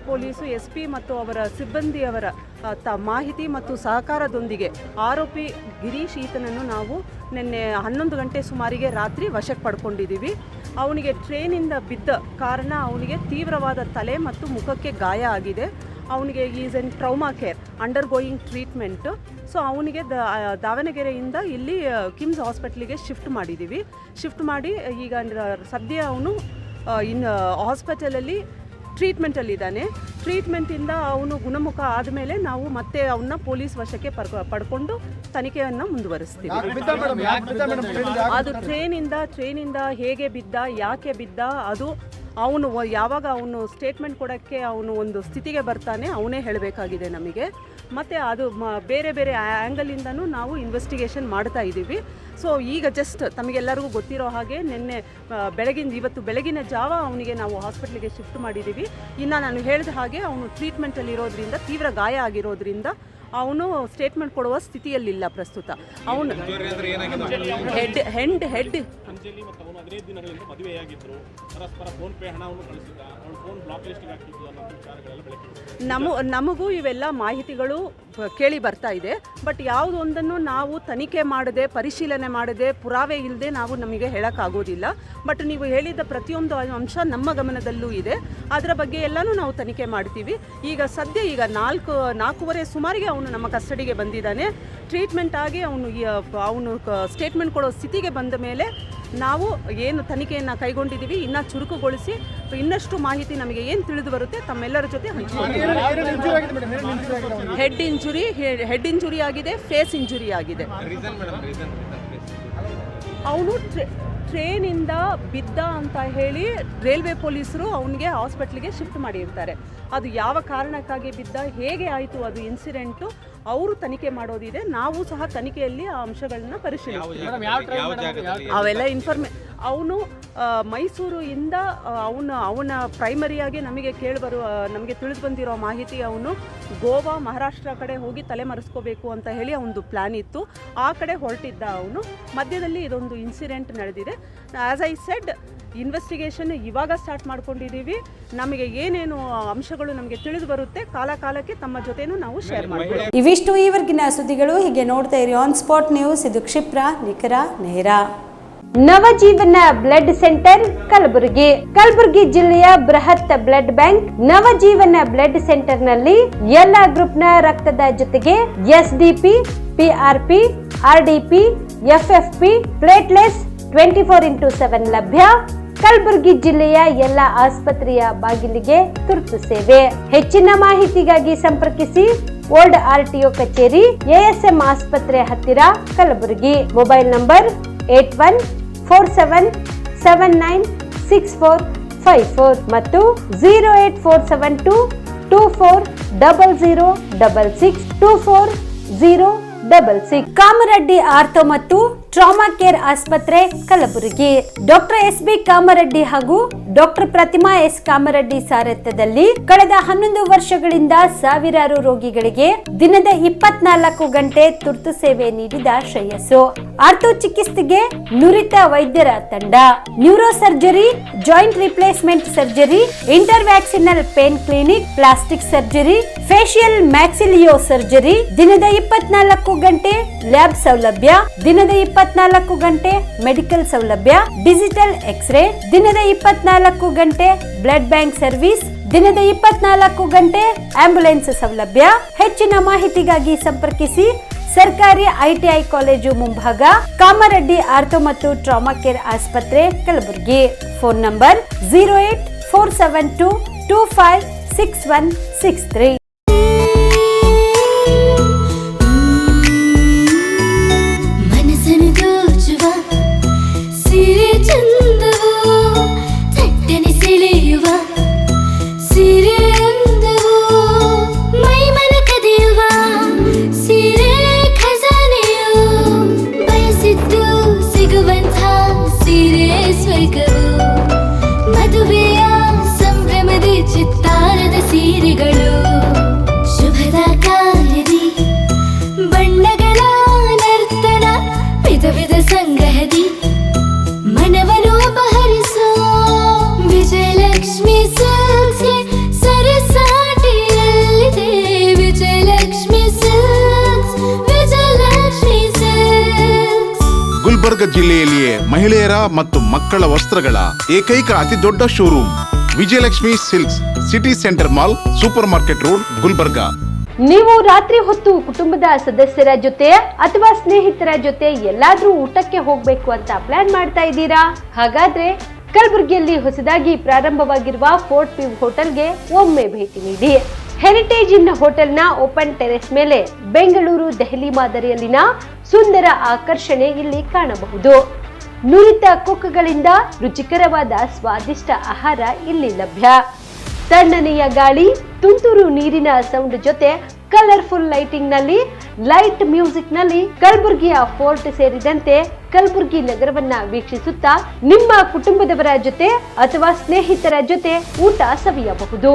ಪೊಲೀಸು SP ಮತ್ತು ಅವರ ಸಿಬ್ಬಂದಿಯವರ ಮಾಹಿತಿ ಮತ್ತು ಸಹಕಾರದೊಂದಿಗೆ ಆರೋಪಿ ಗಿರೀಶ್ ಈತನನ್ನು ನಾವು ನಿನ್ನೆ 11 ಗಂಟೆ ಸುಮಾರಿಗೆ ರಾತ್ರಿ ವಶಕ್ಕೆ ಪಡ್ಕೊಂಡಿದ್ದೀವಿ. ಅವನಿಗೆ ಟ್ರೈನಿಂದ ಬಿದ್ದ ಕಾರಣ ಅವನಿಗೆ ತೀವ್ರವಾದ ತಲೆ ಮತ್ತು ಮುಖಕ್ಕೆ ಗಾಯ ಆಗಿದೆ. ಅವನಿಗೆ is in trauma care, under going treatment. So ಅವನಿಗೆ ದಾವಣಗೆರೆಯಿಂದ ಇಲ್ಲಿ ಕಿಮ್ಸ್ ಹಾಸ್ಪಿಟ್ಲಿಗೆ ಶಿಫ್ಟ್ ಮಾಡಿ ಈಗ ಸದ್ಯ ಅವನು ಹಾಸ್ಪಿಟಲಲ್ಲಿ ಟ್ರೀಟ್ಮೆಂಟಲ್ಲಿದ್ದಾನೆ. ಟ್ರೀಟ್ಮೆಂಟಿಂದ ಅವನು ಗುಣಮುಖ ಆದಮೇಲೆ ನಾವು ಮತ್ತೆ ಅವನ್ನ ಪೊಲೀಸ್ ವಶಕ್ಕೆ ಪಡ್ಕೊಂಡು ತನಿಖೆಯನ್ನು ಮುಂದುವರಿಸ್ತೀವಿ. ಅದು ಟ್ರೈನಿಂದ ಹೇಗೆ ಬಿದ್ದ, ಯಾಕೆ ಬಿದ್ದ, ಅದು ಅವನು ಯಾವಾಗ ಅವನು ಸ್ಟೇಟ್ಮೆಂಟ್ ಕೊಡೋಕ್ಕೆ ಅವನು ಒಂದು ಸ್ಥಿತಿಗೆ ಬರ್ತಾನೆ ಅವನೇ ಹೇಳಬೇಕಾಗಿದೆ ನಮಗೆ. ಮತ್ತು ಅದು ಬೇರೆ ಬೇರೆ ಆ್ಯಂಗಲಿಂದನೂ ನಾವು ಇನ್ವೆಸ್ಟಿಗೇಷನ್ ಮಾಡ್ತಾ ಇದ್ದೀವಿ. ಸೊ ಈಗ ಜಸ್ಟ್ ತಮಗೆಲ್ಲರಿಗೂ ಗೊತ್ತಿರೋ ಹಾಗೆ ಇವತ್ತು ಬೆಳಗಿನ ಜಾವ ಅವನಿಗೆ ನಾವು ಹಾಸ್ಪಿಟ್ಲಿಗೆ ಶಿಫ್ಟ್ ಮಾಡಿದ್ದೀವಿ. ಇನ್ನು ನಾನು ಹೇಳಿದ ಹಾಗೆ ಅವನು ಟ್ರೀಟ್ಮೆಂಟಲ್ಲಿರೋದ್ರಿಂದ, ತೀವ್ರ ಗಾಯ ಆಗಿರೋದ್ರಿಂದ ಅವನು ಸ್ಟೇಟ್ಮೆಂಟ್ ಕೊಡುವ ಸ್ಥಿತಿಯಲ್ಲಿಲ್ಲ ಪ್ರಸ್ತುತ. ಅವನು ಹೆಡ್ ಅಂಜಲಿ ಮತ್ತು ಅವನು 15 ದಿನಗಳಿಂದ ಮದುವೆಯಾಗಿದ್ದರು, ಪರಸ್ಪರ ಫೋನ್ ಪೇ ಹಣವನ್ನು ಕಳಿಸಿದ್ದ, ಅವನು ಫೋನ್ ಬ್ಲಾಕ್ ಲಿಸ್ಟ್ಗೆ ಹಾಕಿದ್ದು ಅನ್ನೋ ವಿಚಾರಗಳೆಲ್ಲ ಬೆಳಕಿದೆ. ನಮಗೂ ಇವೆಲ್ಲ ಮಾಹಿತಿಗಳು ಕೇಳಿ ಬರ್ತಾ ಇದೆ. ಬಟ್ ಯಾವುದೊಂದನ್ನು ನಾವು ತನಿಖೆ ಮಾಡದೆ, ಪರಿಶೀಲನೆ ಮಾಡದೆ, ಪುರಾವೆ ಇಲ್ಲದೆ ನಮಗೆ ಹೇಳೋಕ್ಕಾಗೋದಿಲ್ಲ. ಬಟ್ ನೀವು ಹೇಳಿದ ಪ್ರತಿಯೊಂದು ಅಂಶ ನಮ್ಮ ಗಮನದಲ್ಲೂ ಇದೆ. ಅದರ ಬಗ್ಗೆ ಎಲ್ಲನೂ ನಾವು ತನಿಖೆ ಮಾಡ್ತೀವಿ. ಈಗ 4:15 ಸುಮಾರಿಗೆ ಅವನು ನಮ್ಮ ಕಸ್ಟಡಿಗೆ ಬಂದಿದ್ದಾನೆ. ಟ್ರೀಟ್ಮೆಂಟ್ ಆಗಿ ಅವನು ಸ್ಟೇಟ್ಮೆಂಟ್ ಕೊಡೋ ಸ್ಥಿತಿಗೆ ಬಂದ ಮೇಲೆ ನಾವು ಏನು ತನಿಖೆಯನ್ನು ಕೈಗೊಂಡಿದ್ದೀವಿ ಇನ್ನೂ ಚುರುಕುಗೊಳಿಸಿ ಇನ್ನಷ್ಟು ಮಾಹಿತಿ ನಮಗೆ ಏನು ತಿಳಿದು ಬರುತ್ತೆ ತಮ್ಮೆಲ್ಲರ ಜೊತೆ ಹಂಚ್ಕೊಳ್ತೀವಿ. ಹೆಡ್ ಇಂಜುರಿ ಆಗಿದೆ, ಫೇಸ್ ಇಂಜುರಿ ಆಗಿದೆ. ಅವನು ಟ್ರೈನಿಂದ ಬಿದ್ದ ಅಂತ ಹೇಳಿ ರೈಲ್ವೆ ಪೊಲೀಸರು ಅವನಿಗೆ ಹಾಸ್ಪಿಟ್ಲಿಗೆ ಶಿಫ್ಟ್ ಮಾಡಿರ್ತಾರೆ. ಅದು ಯಾವ ಕಾರಣಕ್ಕಾಗಿ ಬಿದ್ದ, ಹೇಗೆ ಆಯಿತು ಅದು ಇನ್ಸಿಡೆಂಟು, ಅವರು ತನಿಖೆ ಮಾಡೋದಿದೆ. ನಾವು ಸಹ ತನಿಖೆಯಲ್ಲಿ ಆ ಅಂಶಗಳನ್ನ ಪರಿಶೀಲಿಸ್ತೀವಿ. ಅವೆಲ್ಲ ಅವನು ಮೈಸೂರಿಂದ ಅವನ ಪ್ರೈಮರಿಯಾಗಿ ನಮಗೆ ನಮಗೆ ತಿಳಿದು ಬಂದಿರೋ ಮಾಹಿತಿ ಅವನು ಗೋವಾ ಮಹಾರಾಷ್ಟ್ರ ಕಡೆ ಹೋಗಿ ತಲೆಮರೆಸ್ಕೋಬೇಕು ಅಂತ ಹೇಳಿ ಅವನದು ಪ್ಲ್ಯಾನ್ ಇತ್ತು. ಆ ಕಡೆ ಹೊರಟಿದ್ದ ಅವನು. ಮಧ್ಯದಲ್ಲಿ ಇದೊಂದು ಇನ್ಸಿಡೆಂಟ್ ನಡೆದಿದೆ. ಆ್ಯಸ್ ಐ ಸೆಡ್, ಇನ್ವೆಸ್ಟಿಗೇಷನ್ ಇವಾಗ ಸ್ಟಾರ್ಟ್ ಮಾಡ್ಕೊಂಡಿದ್ದೀವಿ. ನಮಗೆ ಏನೇನು ಅಂಶಗಳು ನಮಗೆ ತಿಳಿದು ಬರುತ್ತೆ ಕಾಲಕ್ಕೆ ತಮ್ಮ ಜೊತೆನೂ ನಾವು ಶೇರ್ ಮಾಡ್ತೀವಿ. ಇವಿಷ್ಟು ಈವರೆಗಿನ ಸುದ್ದಿಗಳು. ಹೀಗೆ ನೋಡ್ತಾ ಇರಿ ಆನ್ ಸ್ಪಾಟ್ ನ್ಯೂಸ್. ಇದು ಕ್ಷಿಪ್ರ, ನಿಖರ, ನೇರ. ನವಜೀವನ ಬ್ಲಡ್ ಸೆಂಟರ್ ಕಲಬುರಗಿ ಜಿಲ್ಲೆಯ ಬೃಹತ್ blood bank Navajeevan blood centre ನಲ್ಲಿ ಎಲ್ಲಾ ಗ್ರೂಪ್ನ ರಕ್ತದ ಜೊತೆಗೆ ಎಸ್ಡಿಪಿ, ಪಿಆರ್ಪಿ, ಆರ್ಡಿಪಿ, ಎಫ್ಎಫ್ಪಿ, ಪ್ಲೇಟ್ಲೆಸ್ 24x7 ಲಭ್ಯ. ಕಲಬುರಗಿ ಜಿಲ್ಲೆಯ ಎಲ್ಲ ಆಸ್ಪತ್ರೆಯ ಬಾಗಿಲಿಗೆ ತುರ್ತು ಸೇವೆ. ಹೆಚ್ಚಿನ ಮಾಹಿತಿಗಾಗಿ ಸಂಪರ್ಕಿಸಿ ಓಲ್ಡ್ RTO ಕಚೇರಿ, ASM ಆಸ್ಪತ್ರೆ ಹತ್ತಿರ, ಕಲಬುರಗಿ. ಮೊಬೈಲ್ ನಂಬರ್ 8147796454 ಮತ್ತು 08472240066 ಕಾಮರೆಡ್ಡಿ ಆರ್ಥೋ ಮತ್ತು ಟ್ರಾಮಾ ಕೇರ್ ಆಸ್ಪತ್ರೆ, ಕಲಬುರಗಿ. ಡಾಕ್ಟರ್ SB ಕಾಮರೆಡ್ಡಿ ಹಾಗೂ ಡಾಕ್ಟರ್ ಪ್ರತಿಮಾ S ಕಾಮರೆಡ್ಡಿ ಸಾರಥ್ಯದಲ್ಲಿ ಕಳೆದ 11 ವರ್ಷಗಳಿಂದ ಸಾವಿರಾರು ರೋಗಿಗಳಿಗೆ ದಿನದ 24 ಗಂಟೆ ತುರ್ತು ಸೇವೆ ನೀಡಿದ ಶ್ರೇಯಸ್ಸು. ಆರ್ಥೋ ಚಿಕಿತ್ಸೆಗೆ ನುರಿತ ವೈದ್ಯರ ತಂಡ, neuro surgery, joint replacement surgery, interventional pain clinic, plastic surgery, facial maxillo surgery, ದಿನದ 24 ಗಂಟೆ ಲ್ಯಾಬ್ ಸೌಲಭ್ಯ, ದಿನದ 24 ಗಂಟೆ ಮೆಡಿಕಲ್ ಸೌಲಭ್ಯ, ಡಿಜಿಟಲ್ ಎಕ್ಸ್ರೇ, ದಿನದ 24 ಗಂಟೆ ಬ್ಲಡ್ ಬ್ಯಾಂಕ್ ಸರ್ವಿಸ್, ದಿನದ 24 ಗಂಟೆ ಆಂಬ್ಯುಲೆನ್ಸ್ ಸೌಲಭ್ಯ. ಹೆಚ್ಚಿನ ಮಾಹಿತಿಗಾಗಿ ಸಂಪರ್ಕಿಸಿ ಸರ್ಕಾರಿ ITI ಕಾಲೇಜು ಮುಂಭಾಗ, ಕಾಮರೆಡ್ಡಿ ಆರ್ಥೋ ಮತ್ತು ಟ್ರಾಮಾ ಕೇರ್ ಆಸ್ಪತ್ರೆ, ಕಲಬುರಗಿ. Phone number 08472256163. ಗುಲ್ಬರ್ಗ ಜಿಲ್ಲೆಯಲ್ಲಿಯೇ ಮಹಿಳೆಯರ ಮತ್ತು ಮಕ್ಕಳ ವಸ್ತ್ರಗಳ ಏಕೈಕ ಅತಿ ದೊಡ್ಡ showroom Vijayalakshmi silks, city centre mall, super market road, Gulbarga. ನೀವು ರಾತ್ರಿ ಹೊತ್ತು ಕುಟುಂಬದ ಸದಸ್ಯರ ಜೊತೆ ಅಥವಾ ಸ್ನೇಹಿತರ ಜೊತೆ ಎಲ್ಲಾದ್ರೂ ಊಟಕ್ಕೆ ಹೋಗ್ಬೇಕು ಅಂತ ಪ್ಲಾನ್ ಮಾಡ್ತಾ ಇದ್ದೀರಾ? ಹಾಗಾದ್ರೆ ಕಲಬುರಗಿಯಲ್ಲಿ ಹೊಸದಾಗಿ ಪ್ರಾರಂಭವಾಗಿರುವ ಫೋರ್ಟ್ ವ್ಯೂ ಹೋಟೆಲ್ಗೆ ಒಮ್ಮೆ ಭೇಟಿ ನೀಡಿ. ಹೆರಿಟೇಜ್ ಇನ್ ಹೋಟೆಲ್ನ ಓಪನ್ ಟೆರೆಸ್ ಮೇಲೆ ಬೆಂಗಳೂರು, ದೆಹಲಿ ಮಾದರಿಯಲ್ಲಿನ ಸುಂದರ ಆಕರ್ಷಣೆ ಇಲ್ಲಿ ಕಾಣಬಹುದು. ನುರಿತ ಕುಕ್ಗಳಿಂದ ರುಚಿಕರವಾದ ಸ್ವಾದಿಷ್ಟ ಆಹಾರ ಇಲ್ಲಿ ಲಭ್ಯ. ತಣ್ಣನೆಯ ಗಾಳಿ, ತುಂತುರು ನೀರಿನ ಸೌಂಡ್ ಜೊತೆ ಕಲರ್ಫುಲ್ ಲೈಟಿಂಗ್ ನಲ್ಲಿ, ಲೈಟ್ ಮ್ಯೂಸಿಕ್ ನಲ್ಲಿ ಕಲಬುರಗಿಯ ಫೋರ್ಟ್ ಸೇರಿದಂತೆ ಕಲಬುರಗಿ ನಗರವನ್ನ ವೀಕ್ಷಿಸುತ್ತಾ ನಿಮ್ಮ ಕುಟುಂಬದವರ ಜೊತೆ ಅಥವಾ ಸ್ನೇಹಿತರ ಜೊತೆ ಊಟ ಸವಿಯಬಹುದು.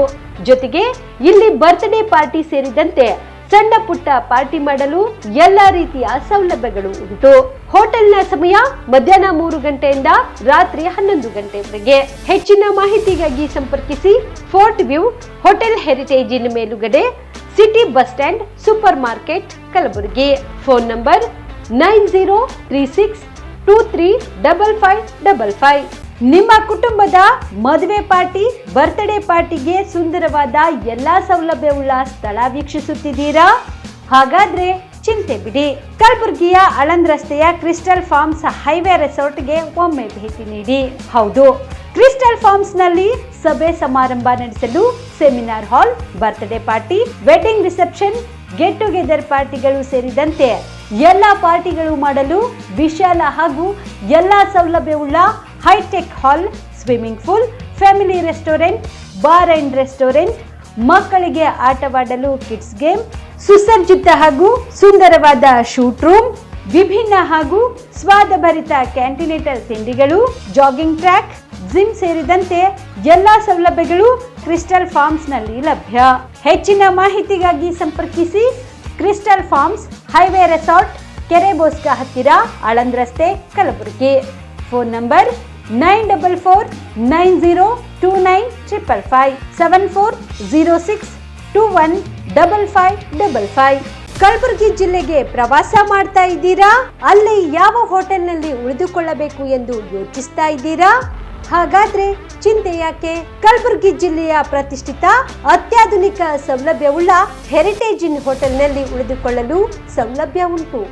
ಜೊತೆಗೆ ಇಲ್ಲಿ ಬರ್ತ್ಡೇ ಪಾರ್ಟಿ ಸೇರಿದಂತೆ ಸಣ್ಣ ಪುಟ್ಟ ಪಾರ್ಟಿ ಮಾಡಲು ಎಲ್ಲಾ ರೀತಿಯ ಸೌಲಭ್ಯಗಳು ಉಂಟು. ಹೋಟೆಲ್ನ ಸಮಯ ಮಧ್ಯಾಹ್ನ 3 ಗಂಟೆಯಿಂದ ರಾತ್ರಿ 11 ಗಂಟೆವರೆಗೆ. ಹೆಚ್ಚಿನ ಮಾಹಿತಿಗಾಗಿ ಸಂಪರ್ಕಿಸಿ ಫೋರ್ಟ್ ವ್ಯೂ ಹೋಟೆಲ್, ಹೆರಿಟೇಜ್ ಇನ್ ಮೇಲುಗಡೆ, city bus stand, super market, Kalaburagi. Phone number 9036235555. ನಿಮ್ಮ ಕುಟುಂಬದ ಮದುವೆ ಪಾರ್ಟಿ, ಬರ್ತ್ಡೇ ಪಾರ್ಟಿಗೆ ಸುಂದರವಾದ ಎಲ್ಲಾ ಸೌಲಭ್ಯವುಳ್ಳ ಸ್ಥಳ ವೀಕ್ಷಿಸುತ್ತಿದ್ದೀರಾ? ಹಾಗಾದ್ರೆ ಚಿಂತೆ ಬಿಡಿ. ಕಲಬುರಗಿಯ ಆಳಂದ್ ರಸ್ತೆಯ ಕ್ರಿಸ್ಟಲ್ ಫಾರ್ಮ್ಸ್ ಹೈವೇ ರೆಸಾರ್ಟ್ಗೆ ಒಮ್ಮೆ ಭೇಟಿ ನೀಡಿ. ಹೌದು, ಕ್ರಿಸ್ಟಲ್ ಫಾರ್ಮ್ಸ್ ನಲ್ಲಿ ಸಭೆ ಸಮಾರಂಭ ನಡೆಸಲು seminar hall, birthday party, wedding reception, get together ಪಾರ್ಟಿಗಳು ಸೇರಿದಂತೆ ಎಲ್ಲ ಪಾರ್ಟಿಗಳು ಮಾಡಲು ವಿಶಾಲ ಹಾಗೂ ಎಲ್ಲಾ ಸೌಲಭ್ಯವುಳ್ಳ hitech hall, swimming pool, family restaurant, bar and restaurant, ಮಕ್ಕಳಿಗೆ ಆಟವಾಡಲು ಕಿಡ್ಸ್ ಗೇಮ್, ಸುಸಜ್ಜಿತ ಹಾಗೂ ಸುಂದರವಾದ ಶೂಟ್ ರೂಮ್, ವಿಭಿನ್ನ ಹಾಗೂ ಸ್ವಾದಭರಿತ ಕ್ಯಾಂಟಿನೇಟರ್ ತಿಂಡಿಗಳು, ಜಾಗಿಂಗ್ ಟ್ರ್ಯಾಕ್, ಜಿಮ್ ಸೇರಿದಂತೆ ಎಲ್ಲಾ ಸೌಲಭ್ಯಗಳು ಕ್ರಿಸ್ಟಲ್ ಫಾರ್ಮ್ಸ್ ನಲ್ಲಿ ಲಭ್ಯ. ಹೆಚ್ಚಿನ ಮಾಹಿತಿಗಾಗಿ ಸಂಪರ್ಕಿಸಿ ಕ್ರಿಸ್ಟಲ್ ಫಾರ್ಮ್ಸ್, ಹೈವೇ ರೆಸಾರ್ಟ್, ಕೆರೆ ಬೋಸ್ಕ ಹತ್ತಿರ, ಆಳಂದ್ ರಸ್ತೆ, ಕಲಬುರಗಿ. Phone number 9490295555 7406215555. ಕಲಬುರಗಿ ಜಿಲ್ಲೆಗೆ ಪ್ರವಾಸ ಮಾಡ್ತಾ ಇದ್ದೀರಾ? ಅಲ್ಲಿ ಯಾವ ಹೋಟೆಲ್ನಲ್ಲಿ ಉಳಿದುಕೊಳ್ಳಬೇಕು ಎಂದು ಯೋಚಿಸ್ತಾ ಇದ್ದೀರಾ? ಹಾಗಾದ್ರೆ ಚಿಂತೆ ಯಾಕೆ? ಕಲಬುರಗಿ ಜಿಲ್ಲೆಯ ಪ್ರತಿಷ್ಠಿತ ಅತ್ಯಾಧುನಿಕ ಸೌಲಭ್ಯವುಳ್ಳ ಹೆರಿಟೇಜ್ ಇನ್ ಹೋಟೆಲ್ನಲ್ಲಿ ಉಳಿದುಕೊಳ್ಳಲು ಸೌಲಭ್ಯ ಉಂಟು.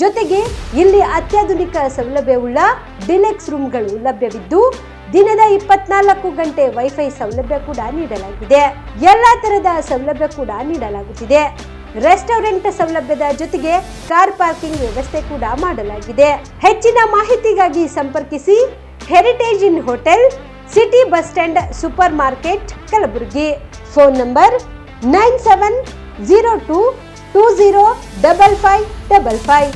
ಜೊತೆಗೆ ಇಲ್ಲಿ ಅತ್ಯಾಧುನಿಕ ಸೌಲಭ್ಯವುಳ್ಳ ಡಿಲೆಕ್ಸ್ ರೂಮ್ಗಳು ಲಭ್ಯವಿದ್ದು ದಿನದ 24 ಗಂಟೆ ವೈಫೈ ಸೌಲಭ್ಯ ಕೂಡ ನೀಡಲಾಗಿದೆ. ಎಲ್ಲಾ ತರಹದ ಸೌಲಭ್ಯ ಕೂಡ ನೀಡಲಾಗುತ್ತಿದೆ. ರೆಸ್ಟೋರೆಂಟ್ ಸೌಲಭ್ಯದ ಜೊತೆಗೆ ಕಾರ್ ಪಾರ್ಕಿಂಗ್ ವ್ಯವಸ್ಥೆ ಕೂಡ ಮಾಡಲಾಗಿದೆ. ಹೆಚ್ಚಿನ ಮಾಹಿತಿಗಾಗಿ ಸಂಪರ್ಕಿಸಿ heritage inn hotel, city bus stand, super market, Kalaburagi. Phone number 9702205555.